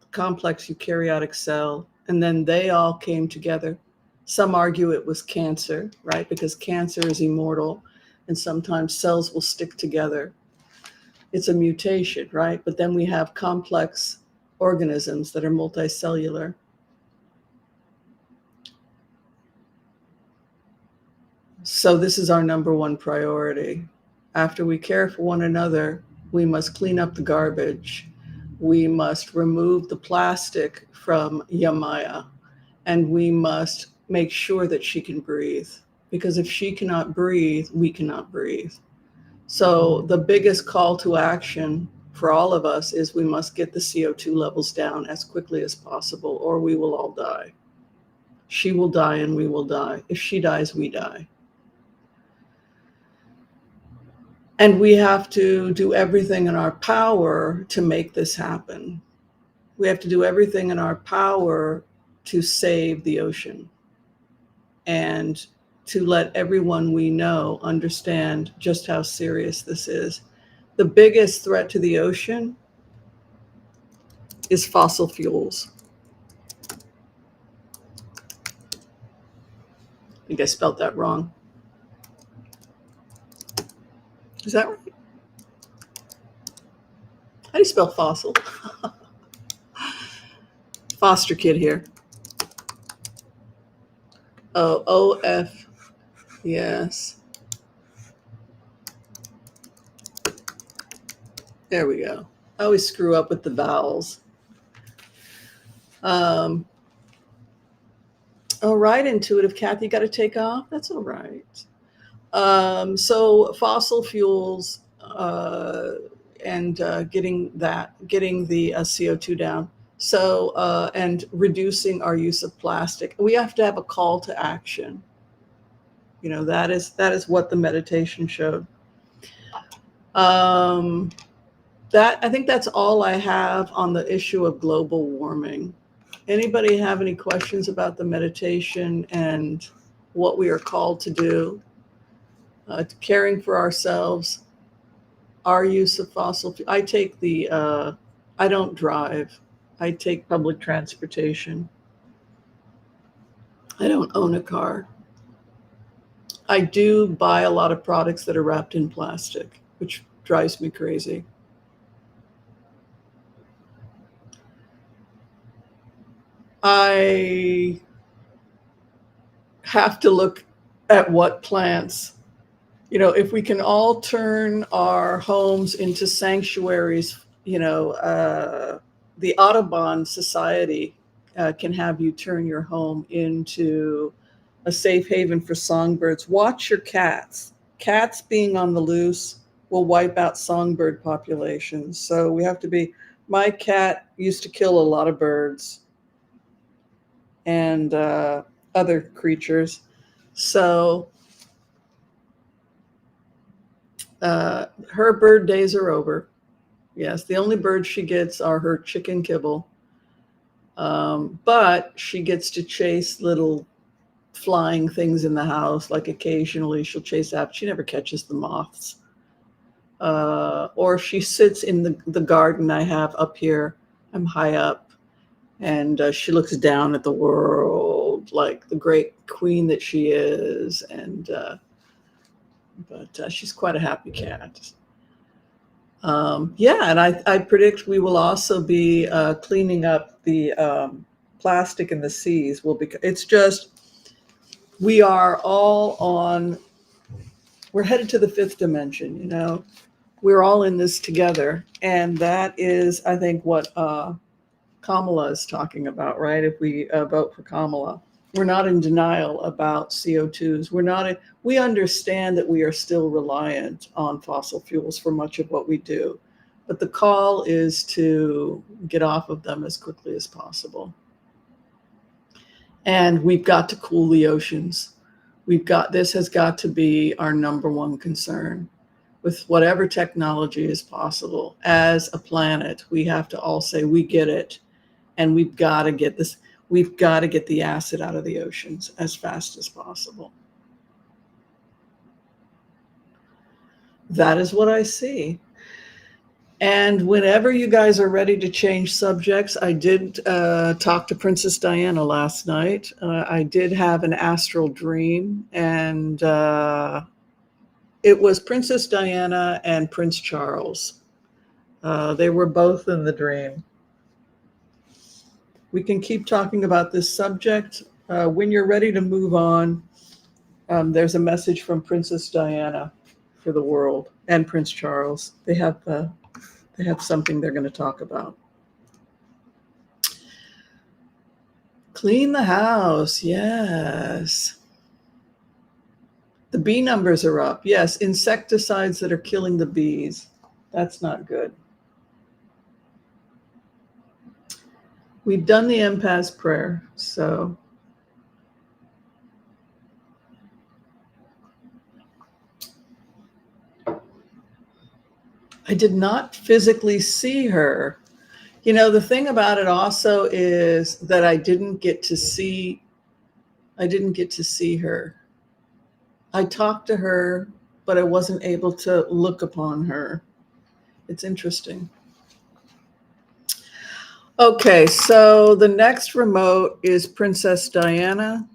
the complex eukaryotic cell, and then they all came together. Some argue it was cancer, right? Because cancer is immortal, and sometimes cells will stick together. It's a mutation, right? But then we have complex organisms that are multicellular. So this is our number one priority. After we care for one another, we must clean up the garbage. We must remove the plastic from Yamaya, and we must make sure that she can breathe. Because if she cannot breathe, we cannot breathe. So the biggest call to action for all of us is we must get the CO2 levels down as quickly as possible, or we will all die. She will die and we will die. If she dies, we die. And we have to do everything in our power to make this happen. We have to do everything in our power to save the ocean and to let everyone we know understand just how serious this is. The biggest threat to the ocean is fossil fuels. I think I spelled that wrong. Is that right? How do you spell fossil? Foster kid here. Oh, O-F. Yes. There we go. I always screw up with the vowels. All right, intuitive Kathy, got to take off. That's all right. So fossil fuels and getting the CO2 down. So and reducing our use of plastic. We have to have a call to action. You know, that is what the meditation showed. I think that's all I have on the issue of global warming. Anybody have any questions about the meditation and what we are called to do? Caring for ourselves, our use of fossil fuel. I take I don't drive. I take public transportation. I don't own a car. I do buy a lot of products that are wrapped in plastic, which drives me crazy. I have to look at what plants. You know, if we can all turn our homes into sanctuaries, you know, the Audubon Society can have you turn your home into a safe haven for songbirds. Watch your cats. Cats being on the loose will wipe out songbird populations. So we have to be, my cat used to kill a lot of birds and other creatures. So her bird days are over. Yes, the only birds she gets are her chicken kibble. But she gets to chase little flying things in the house. Like occasionally she'll chase after. She never catches the moths. Or she sits in the garden I have up here. I'm high up. And she looks down at the world like the great queen that she is. And but she's quite a happy cat. Yeah, and I predict we will also be cleaning up the plastic in the seas. It's just, we are all on, we're headed to the fifth dimension, you know. We're all in this together. And that is, I think, what Kamala is talking about, right? If we vote for Kamala. We're not in denial about CO2s. We understand that we are still reliant on fossil fuels for much of what we do. But the call is to get off of them as quickly as possible. And we've got to cool the oceans. This has got to be our number one concern. With whatever technology is possible, as a planet, we have to all say, we get it. And we've got to get this. We've got to get the acid out of the oceans as fast as possible. That is what I see. And whenever you guys are ready to change subjects, I did talk to Princess Diana last night. I did have an astral dream, and it was Princess Diana and Prince Charles. They were both in the dream. We can keep talking about this subject. When you're ready to move on, there's a message from Princess Diana for the world and Prince Charles. They have something they're going to talk about. Clean the house, yes. The bee numbers are up. Yes, insecticides that are killing the bees. That's not good. We've done the empath prayer, so. I did not physically see her. You know, the thing about it also is that I didn't get to see her. I talked to her, but I wasn't able to look upon her. It's interesting. Okay, so the next remote is Princess Diana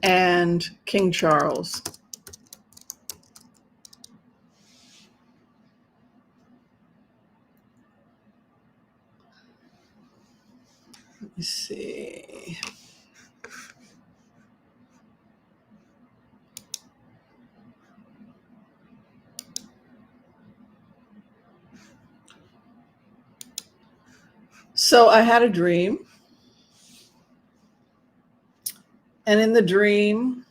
and King Charles. Let me see. So I had a dream. And in the dream,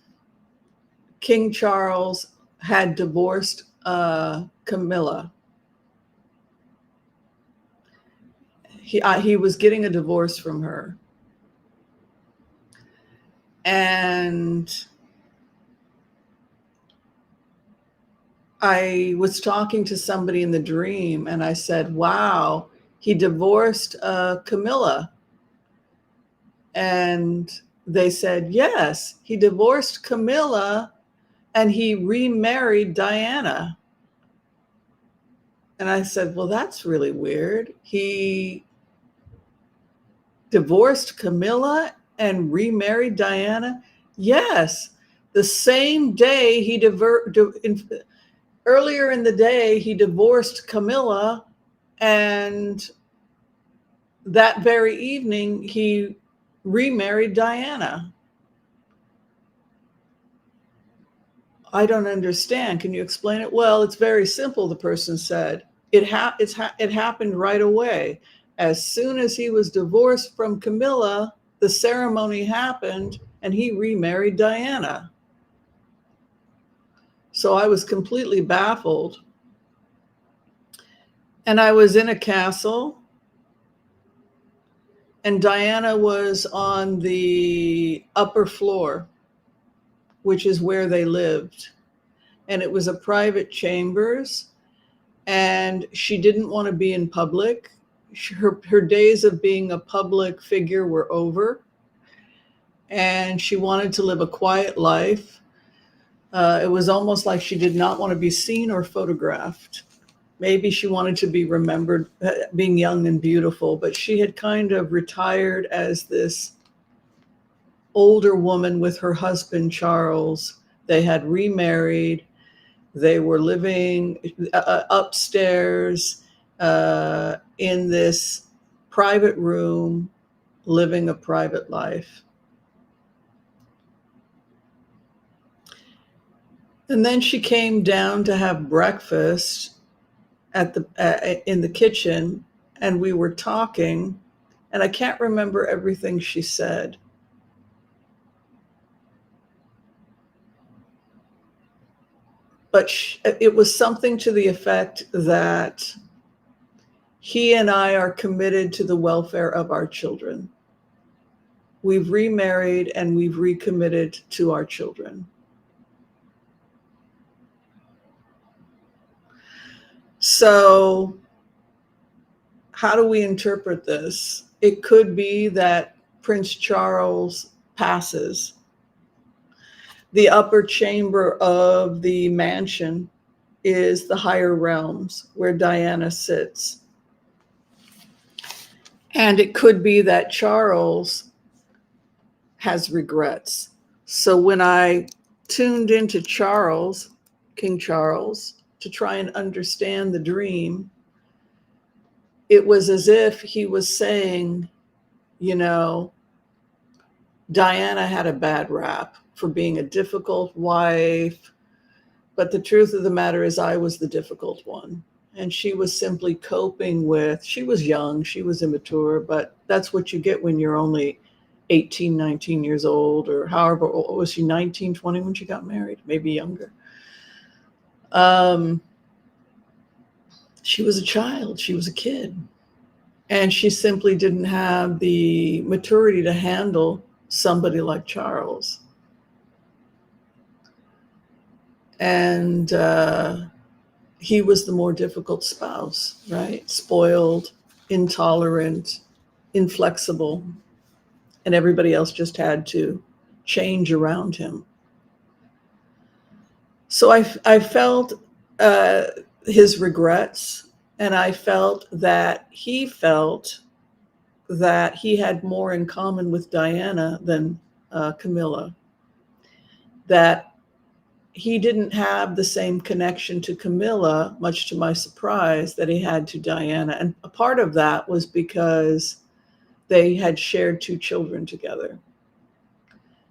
King Charles had divorced Camilla. He was getting a divorce from her. And I was talking to somebody in the dream and I said, wow, he divorced Camilla. And they said, yes, he divorced Camilla and he remarried Diana. And I said, well, that's really weird. He divorced Camilla and remarried Diana? Yes, the same day earlier in the day, he divorced Camilla, and that very evening, he remarried Diana. I don't understand. Can you explain it? Well, it's very simple, the person said. It happened right away. As soon as he was divorced from Camilla, the ceremony happened and he remarried Diana. So I was completely baffled. And I was in a castle, and Diana was on the upper floor, which is where they lived. And it was a private chambers, and she didn't want to be in public. Her days of being a public figure were over, and she wanted to live a quiet life. It was almost like she did not want to be seen or photographed. Maybe she wanted to be remembered being young and beautiful, but she had kind of retired as this older woman with her husband, Charles. They had remarried. They were living upstairs in this private room, living a private life. And then she came down to have breakfast in the kitchen, and we were talking, and I can't remember everything she said. But it was something to the effect that he and I are committed to the welfare of our children. We've remarried and we've recommitted to our children. So how do we interpret this? It could be that Prince Charles passes. The upper chamber of the mansion is the higher realms where Diana sits. And it could be that Charles has regrets. So when I tuned into Charles, King Charles, to try and understand the dream, it was as if he was saying, you know, Diana had a bad rap for being a difficult wife, but the truth of the matter is I was the difficult one. And she was simply coping with, she was young, she was immature, but that's what you get when you're only 18, 19 years old, or however, was she 19, 20 when she got married? Maybe younger. She was a child, she was a kid. And she simply didn't have the maturity to handle somebody like Charles. And he was the more difficult spouse, right? Spoiled, intolerant, inflexible, and everybody else just had to change around him. So I felt his regrets, and I felt that he had more in common with Diana than Camilla, that he didn't have the same connection to Camilla, much to my surprise, that he had to Diana. And a part of that was because they had shared 2 children together.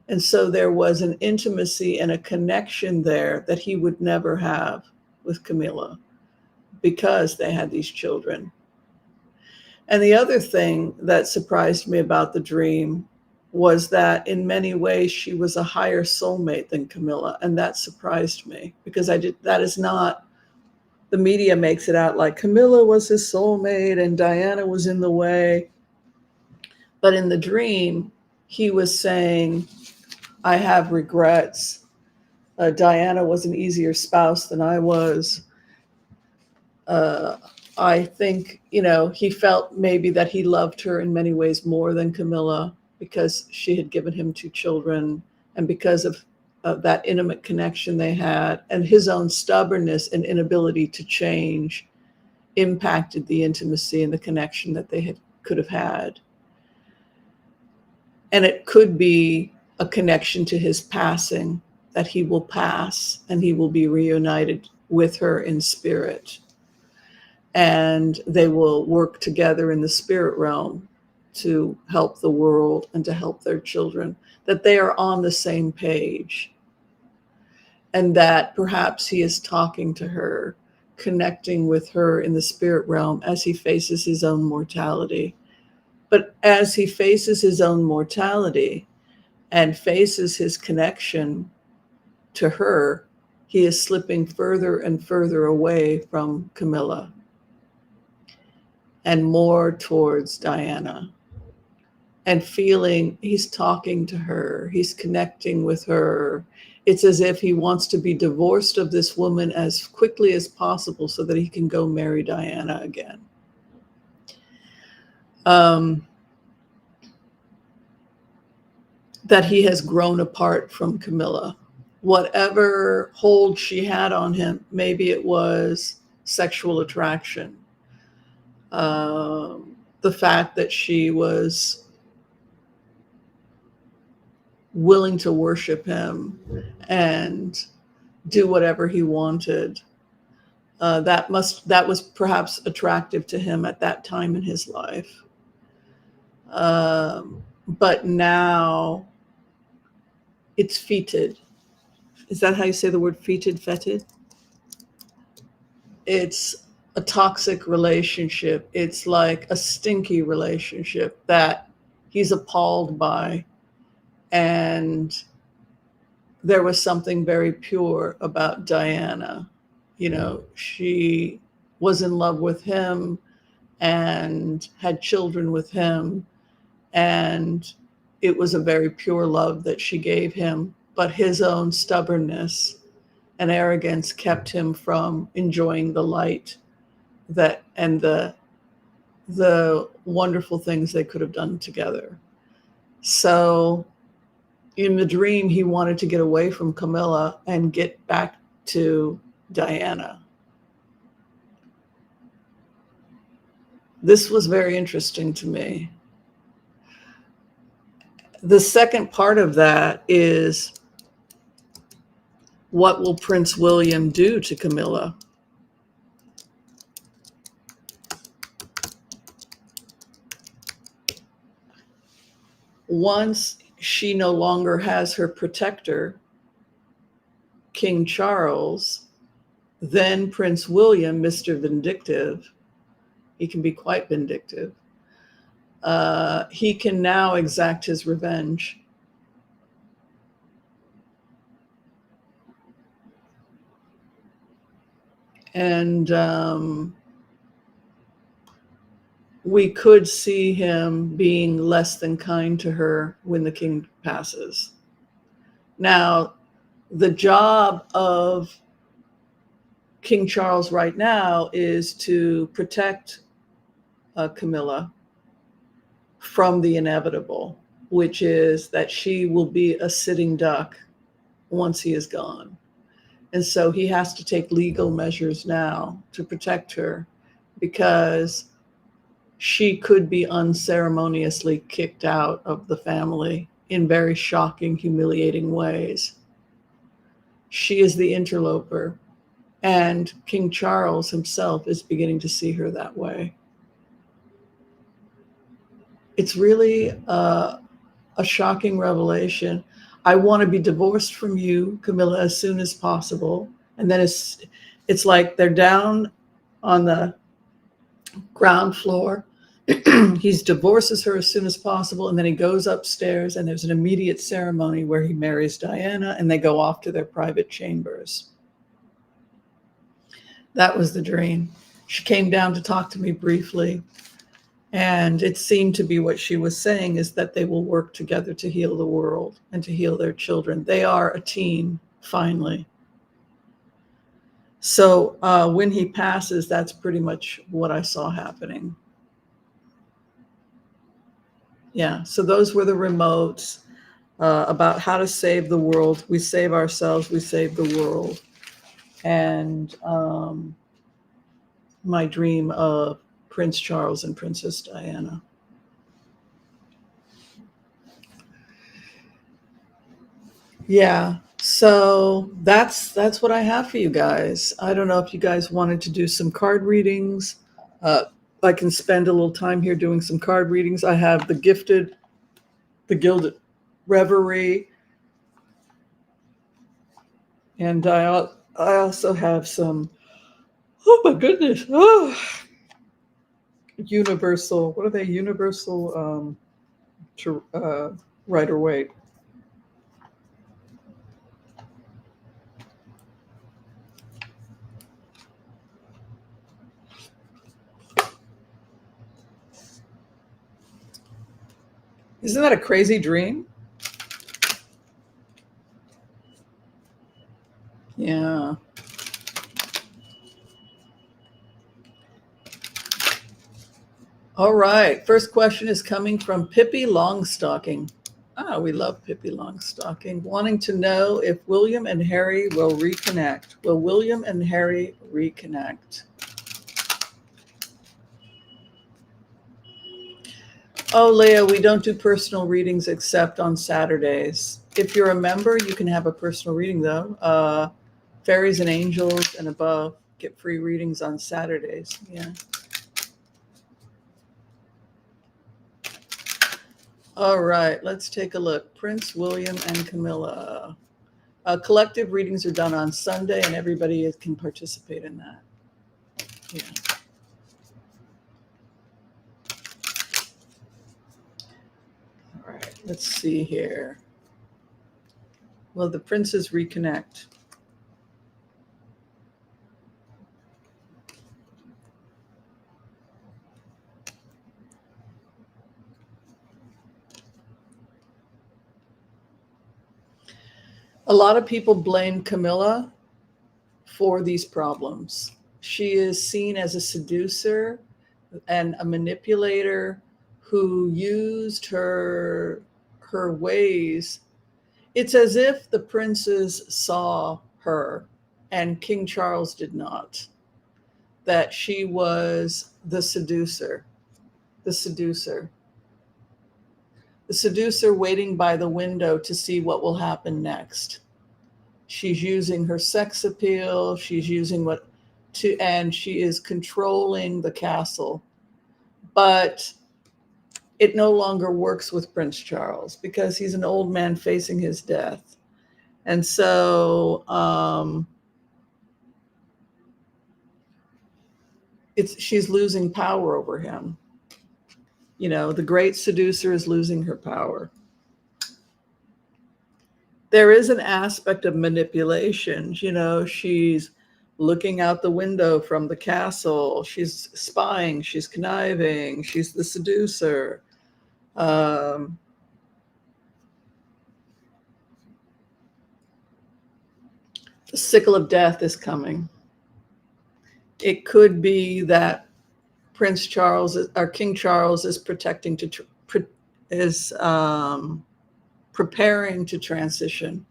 And so there was an intimacy and a connection there that he would never have with Camilla because they had these children. And the other thing that surprised me about the dream was that in many ways she was a higher soulmate than Camilla. And that surprised me because that is not, the media makes it out like Camilla was his soulmate and Diana was in the way. But in the dream, he was saying, I have regrets. Diana was an easier spouse than I was. I think, he felt maybe that he loved her in many ways more than Camilla because she had given him 2 children, and because of that intimate connection they had, and his own stubbornness and inability to change impacted the intimacy and the connection that they could have had. And it could be a connection to his passing, that he will pass and he will be reunited with her in spirit. And they will work together in the spirit realm to help the world and to help their children, that they are on the same page. And that perhaps he is talking to her, connecting with her in the spirit realm as he faces his own mortality. But as he faces his own mortality and faces his connection to her, he is slipping further and further away from Camilla and more towards Diana, and feeling he's talking to her, he's connecting with her. It's as if he wants to be divorced of this woman as quickly as possible so that he can go marry Diana again. That he has grown apart from Camilla. Whatever hold she had on him, maybe it was sexual attraction. The fact that she was willing to worship him and do whatever he wanted. That was perhaps attractive to him at that time in his life. But now it's fetid. Is that how you say the word fetid? Fetid? It's a toxic relationship. It's like a stinky relationship that he's appalled by. And there was something very pure about Diana. She was in love with him and had children with him. And it was a very pure love that she gave him. But his own stubbornness and arrogance kept him from enjoying the light and the wonderful things they could have done together. So in the dream, he wanted to get away from Camilla and get back to Diana. This was very interesting to me. The second part of that is, what will Prince William do to Camilla? Once she no longer has her protector, King Charles, then Prince William, Mr. Vindictive, he can be quite vindictive. He can now exact his revenge. And we could see him being less than kind to her when the king passes. Now, the job of King Charles right now is to protect Camilla from the inevitable, which is that she will be a sitting duck once he is gone. And so he has to take legal measures now to protect her, because she could be unceremoniously kicked out of the family in very shocking, humiliating ways. She is the interloper, and King Charles himself is beginning to see her that way. It's really a shocking revelation. I want to be divorced from you, Camilla, as soon as possible. And then it's like they're down on the ground floor. He divorces her as soon as possible, and then he goes upstairs, and there's an immediate ceremony where he marries Diana, and they go off to their private chambers. That was the dream. She came down to talk to me briefly, and it seemed to be what she was saying is that they will work together to heal the world and to heal their children. They are a team, finally. So when he passes, that's pretty much what I saw happening. Yeah, so those were the remotes about how to save the world. We save ourselves, we save the world. And my dream of Prince Charles and Princess Diana. Yeah, so that's what I have for you guys. I don't know if you guys wanted to do some card readings. I can spend a little time here doing some card readings. I have the Gifted, the Gilded Reverie, and I also have some, oh my goodness, universal, what are they? Universal Rider Waite. Isn't that a crazy dream? Yeah. All right. First question is coming from Pippi Longstocking. Ah, we love Pippi Longstocking. Wanting to know if William and Harry will reconnect. Will William and Harry reconnect? Oh, Leah, we don't do personal readings except on Saturdays. If you're a member, you can have a personal reading, though. Fairies and angels and above get free readings on Saturdays. Yeah. All right, let's take a look. Prince William and Camilla. Collective readings are done on Sunday, and everybody can participate in that. Yeah. All right, let's see here. Will the princes reconnect? A lot of people blame Camilla for these problems. She is seen as a seducer and a manipulator who used her ways. It's as if the princes saw her and King Charles did not, that she was the seducer, the seducer, the seducer waiting by the window to see what will happen next. She's using her sex appeal. She's using and she is controlling the castle. But it no longer works with Prince Charles because he's an old man facing his death. And so she's losing power over him. You know, the great seducer is losing her power. There is an aspect of manipulation. You know, she's looking out the window from the castle. She's spying. She's conniving. She's the seducer. The sickle of death is coming. It could be that Prince Charles or King Charles is preparing to transition.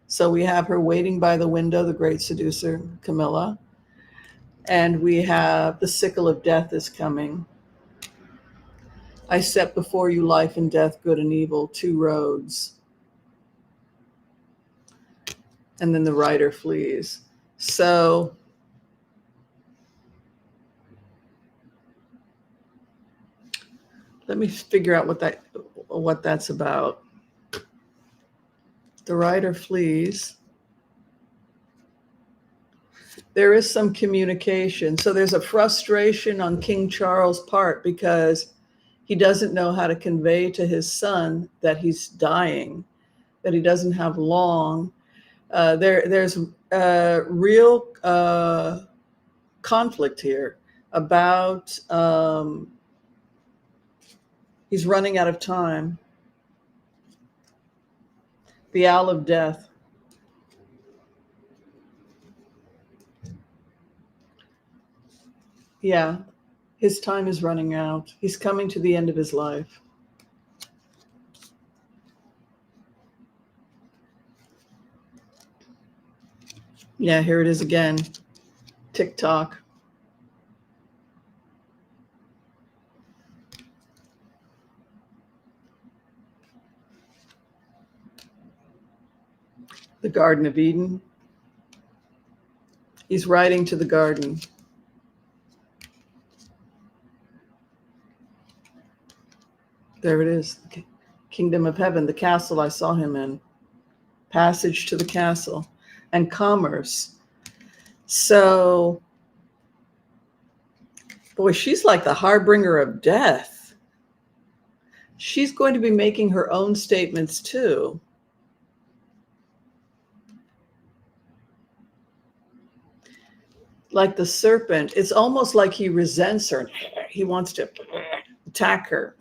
So we have her waiting by the window, the great seducer, Camilla. And we have the sickle of death is coming. I set before you life and death, good and evil, two roads. And then the rider flees. So let me figure out what that's about. The rider flees. There is some communication. So there's a frustration on King Charles' part because he doesn't know how to convey to his son that he's dying, that he doesn't have long. There's real conflict here about he's running out of time. The owl of death. Yeah, his time is running out. He's coming to the end of his life. Yeah, here it is again. TikTok. The Garden of Eden. He's riding to the garden. There it is. Kingdom of Heaven, the castle I saw him in. Passage to the castle. And commerce. So, boy, she's like the harbinger of death. She's going to be making her own statements too. Like the serpent, it's almost like he resents her. He wants to attack her.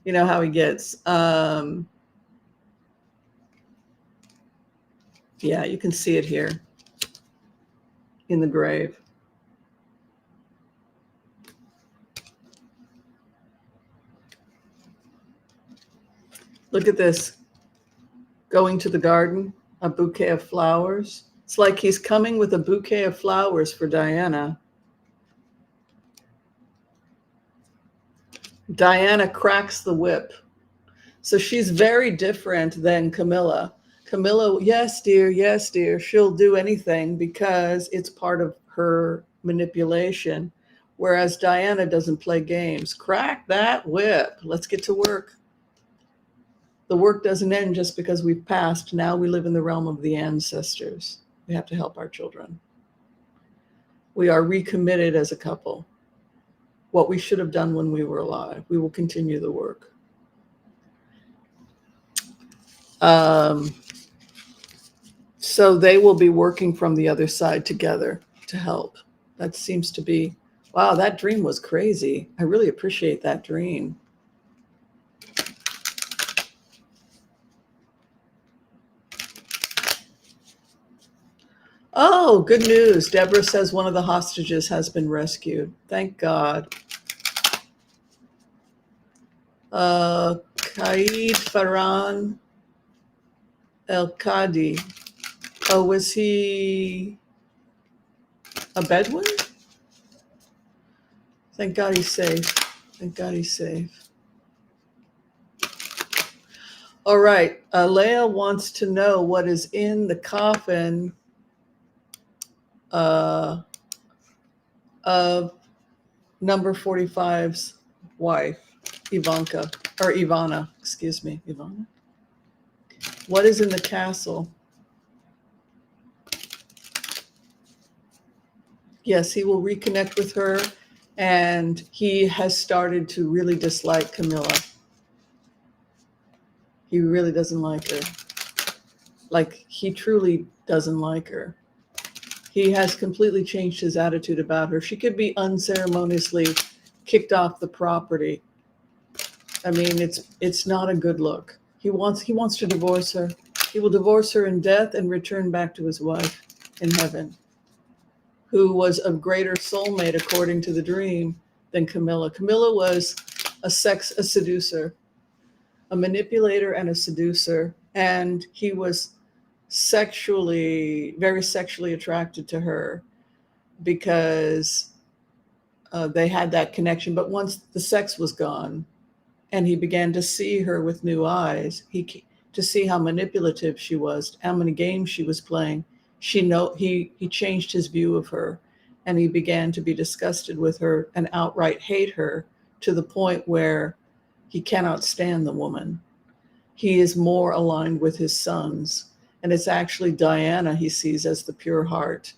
You know how he gets. Yeah, you can see it here in the grave. Look at this. Going to the garden, a bouquet of flowers. It's like he's coming with a bouquet of flowers for Diana. Diana cracks the whip. So she's very different than Camilla. Camilla, yes, dear, she'll do anything because it's part of her manipulation. Whereas Diana doesn't play games. Crack that whip. Let's get to work. The work doesn't end just because we've passed. Now we live in the realm of the ancestors. We have to help our children. We are recommitted as a couple. What we should have done when we were alive. We will continue the work. So they will be working from the other side together to help. That seems to be, wow, that dream was crazy. I really appreciate that dream. Oh, good news. Deborah says one of the hostages has been rescued. Thank God. Qaid Farhan El-Qadi. Oh, was he a Bedouin? Thank God he's safe. Thank God he's safe. All right. Leah wants to know what is in the coffin of number 45's wife, Ivana, excuse me, Ivana. What is in the castle? Yes, he will reconnect with her, and he has started to really dislike Camilla. He really doesn't like her. Like, he truly doesn't like her. He has completely changed his attitude about her. She could be unceremoniously kicked off the property. I mean, it's not a good look. He wants to divorce her. He will divorce her in death and return back to his wife in heaven. who was a greater soulmate, according to the dream, than Camilla. Camilla was a seducer, a manipulator and a seducer. And he was very sexually attracted to her because they had that connection. But once the sex was gone and he began to see her with new eyes, to see how manipulative she was, how many games she was playing, he changed his view of her, and he began to be disgusted with her and outright hate her, to the point where he cannot stand the woman. He is more aligned with his sons. And it's actually Diana he sees as the pure heart,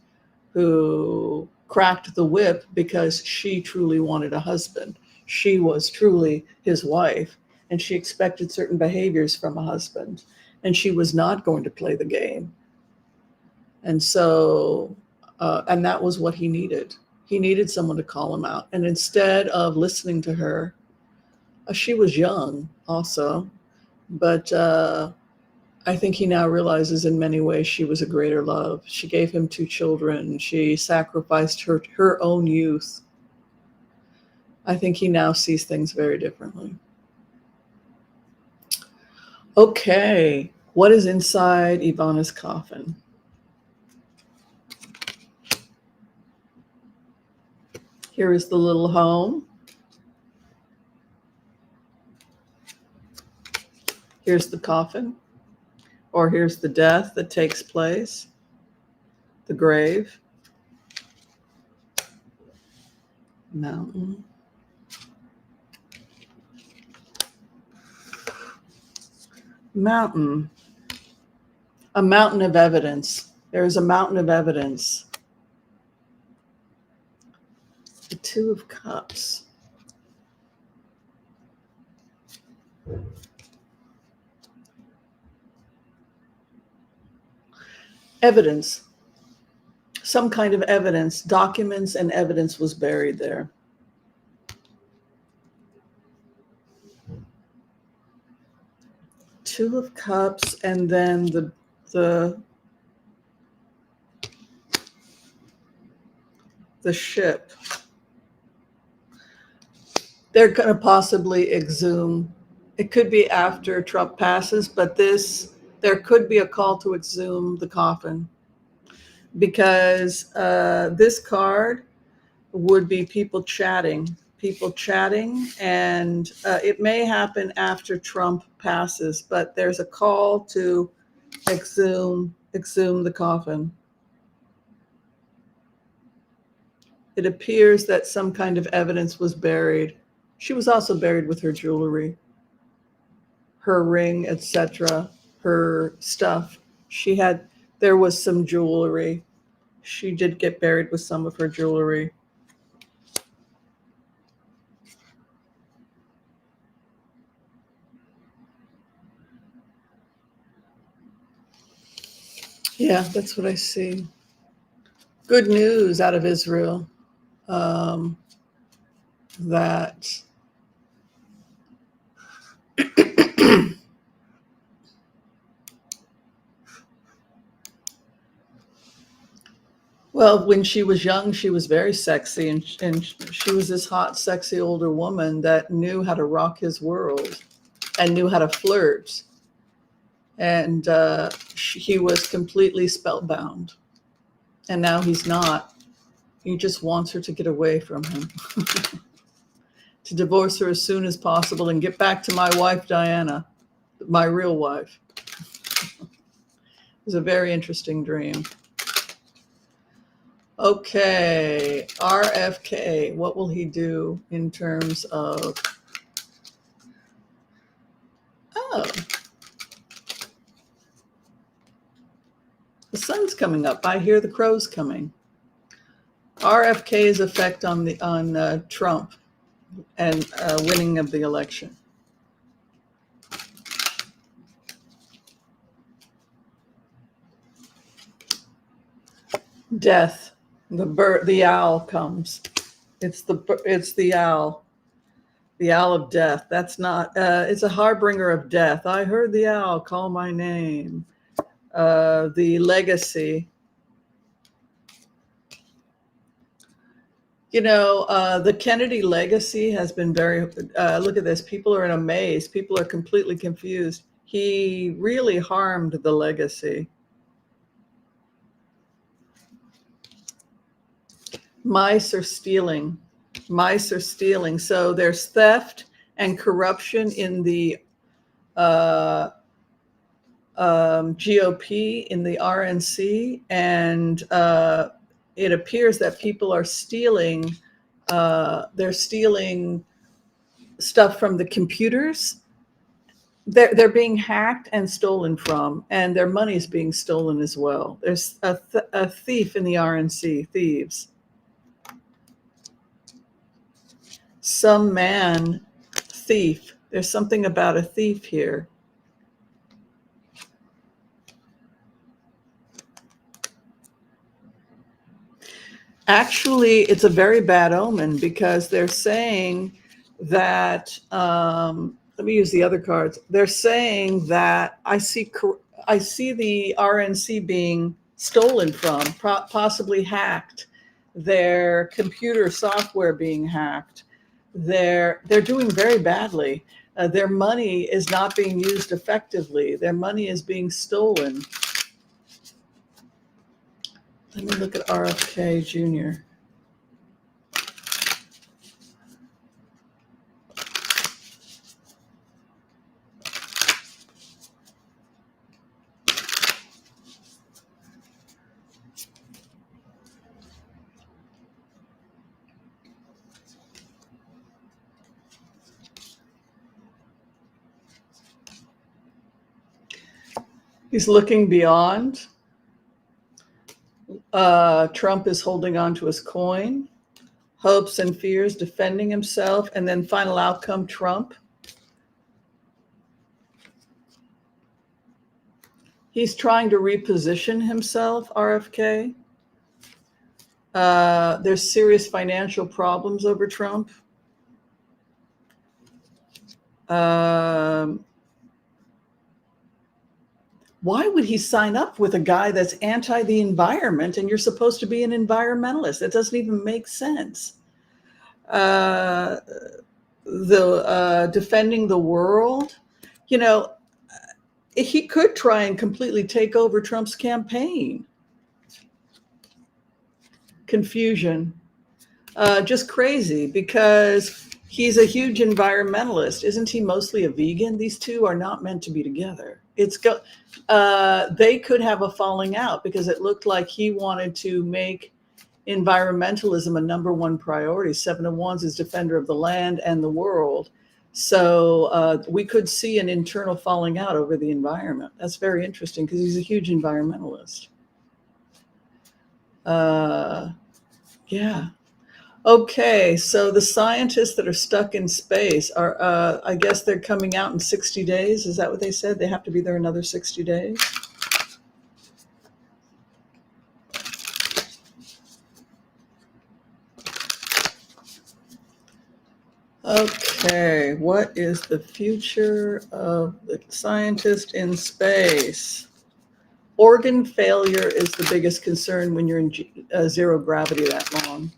who cracked the whip because she truly wanted a husband. She was truly his wife, and she expected certain behaviors from a husband, and she was not going to play the game. And so, and that was what he needed. He needed someone to call him out. And instead of listening to her, she was young also, but I think he now realizes in many ways she was a greater love. She gave him 2 children. She sacrificed her own youth. I think he now sees things very differently. Okay, what is inside Ivana's coffin? Here is the little home. Here's the coffin, or here's the death that takes place, the grave, mountain, mountain, a mountain of evidence. There is a mountain of evidence. The 2 of Cups. Evidence, some kind of evidence, documents and evidence was buried there. Two of Cups, and then the ship. They're going to possibly exhume. It could be after Trump passes, but there could be a call to exhume the coffin, because this card would be people chatting, and it may happen after Trump passes, but there's a call to exhume the coffin. It appears that some kind of evidence was buried. She was also buried with her jewelry, her ring, etc., her stuff. There was some jewelry. She did get buried with some of her jewelry. Yeah, that's what I see. Good news out of Israel. That well, when she was young, she was very sexy, and she was this hot, sexy older woman that knew how to rock his world and knew how to flirt. And he was completely spellbound. And now he's not. He just wants her to get away from him, to divorce her as soon as possible and get back to my wife, Diana, my real wife. It was a very interesting dream. Okay, RFK, what will he do in terms of... Oh, the sun's coming up. I hear the crows coming. RFK's effect on Trump and winning of the election. Death. The owl comes. It's the owl. The owl of death. That's not. It's a harbinger of death. I heard the owl call my name. The legacy. The Kennedy legacy has been very, look at this. People are in a maze. People are completely confused. He really harmed the legacy. Mice are stealing. Mice are stealing. So there's theft and corruption in the GOP, in the RNC, and it appears that people are stealing. They're stealing stuff from the computers. They're being hacked and stolen from, and their money is being stolen as well. There's a thief in the RNC, thieves. Some man, thief. There's something about a thief here. Actually, it's a very bad omen because they're saying that, let me use the other cards. They're saying that I see the RNC being stolen from, possibly hacked, their computer software being hacked. They're doing very badly. Their money is not being used effectively. Their money is being stolen. Let me look at RFK Jr. He's looking beyond. Trump is holding on to his coin, hopes and fears, defending himself, and then final outcome, Trump. He's trying to reposition himself, RFK. There's serious financial problems over Trump. Why would he sign up with a guy that's anti the environment and you're supposed to be an environmentalist? That doesn't even make sense. Defending the world, he could try and completely take over Trump's campaign. Confusion. Just crazy because he's a huge environmentalist. Isn't he mostly a vegan? These two are not meant to be together. They could have a falling out because it looked like he wanted to make environmentalism a number one priority. 7 of Wands is defender of the land and the world. So we could see an internal falling out over the environment. That's very interesting because he's a huge environmentalist. Yeah. Okay, so the scientists that are stuck in space are, I guess they're coming out in 60 days. Is that what they said? They have to be there another 60 days? Okay, what is the future of the scientist in space? Organ failure is the biggest concern when you're in zero gravity that long.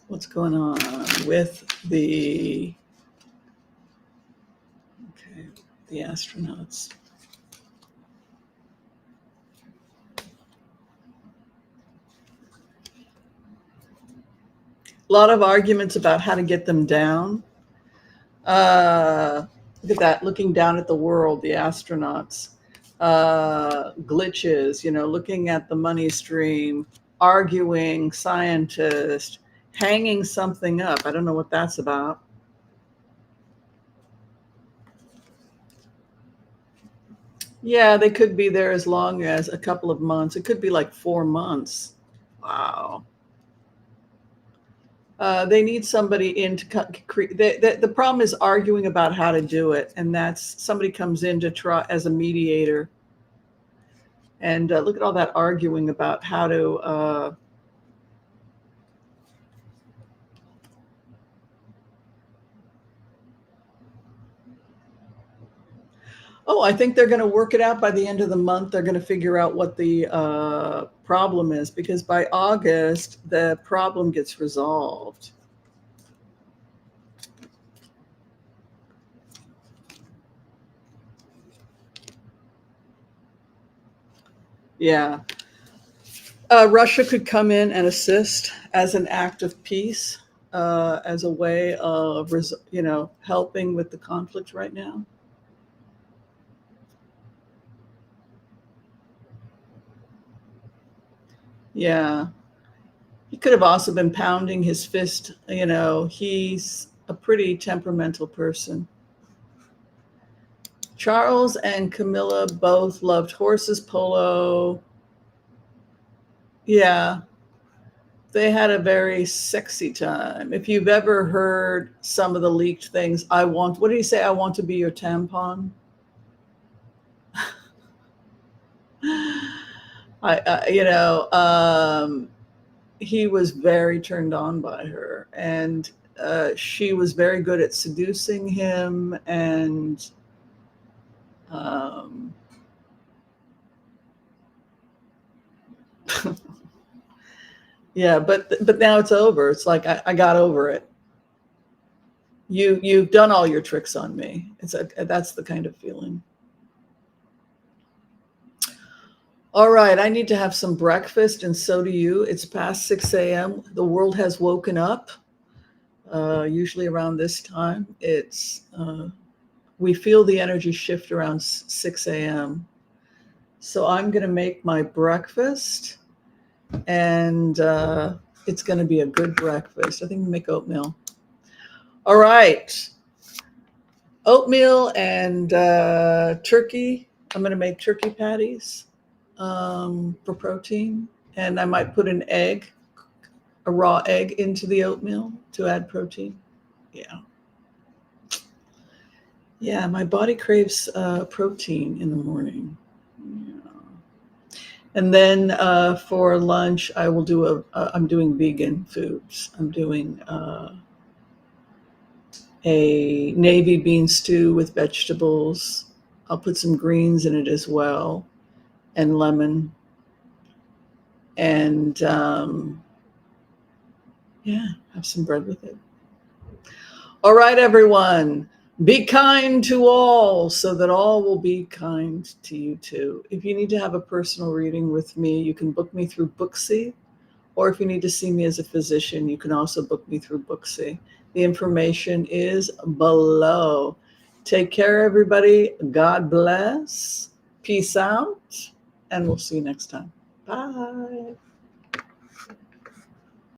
What's going on with the astronauts? A lot of arguments about how to get them down. Look at that, looking down at the world, the astronauts. Glitches, looking at the money stream, arguing, scientist, hanging something up. I don't know what that's about. Yeah, they could be there as long as a couple of months. It could be like 4 months. Wow. They need somebody in to create. The problem is arguing about how to do it, and that's somebody comes in to try as a mediator. And look at all that arguing about how to. Oh, I think they're going to work it out by the end of the month. They're going to figure out what the problem is, because by August, the problem gets resolved. Yeah. Russia could come in and assist as an act of peace, as a way of, helping with the conflict right now. Yeah. He could have also been pounding his fist. He's a pretty temperamental person. Charles and Camilla both loved horses, polo. Yeah, they had a very sexy time. If you've ever heard some of the leaked things, what did he say? I want to be your tampon. He was very turned on by her, and she was very good at seducing him, and yeah, but now it's over. It's like I got over it. You've done all your tricks on me. That's the kind of feeling. All right, I need to have some breakfast, and so do you. It's past 6 a.m. The world has woken up. Usually around this time, we feel the energy shift around 6 a.m. So I'm going to make my breakfast, and it's going to be a good breakfast. I think I'm going to make oatmeal. All right. Oatmeal and turkey. I'm going to make turkey patties for protein. And I might put an egg, a raw egg, into the oatmeal to add protein. Yeah. Yeah, my body craves protein in the morning. Yeah. And then for lunch, I will do I'm doing vegan foods. I'm doing a navy bean stew with vegetables. I'll put some greens in it as well, and lemon. And yeah, have some bread with it. All right, everyone. Be kind to all so that all will be kind to you too. If you need to have a personal reading with me, you can book me through Booksy. Or if you need to see me as a physician, you can also book me through Booksy. The information is below. Take care, everybody. God bless. Peace out. And we'll see you next time. Bye.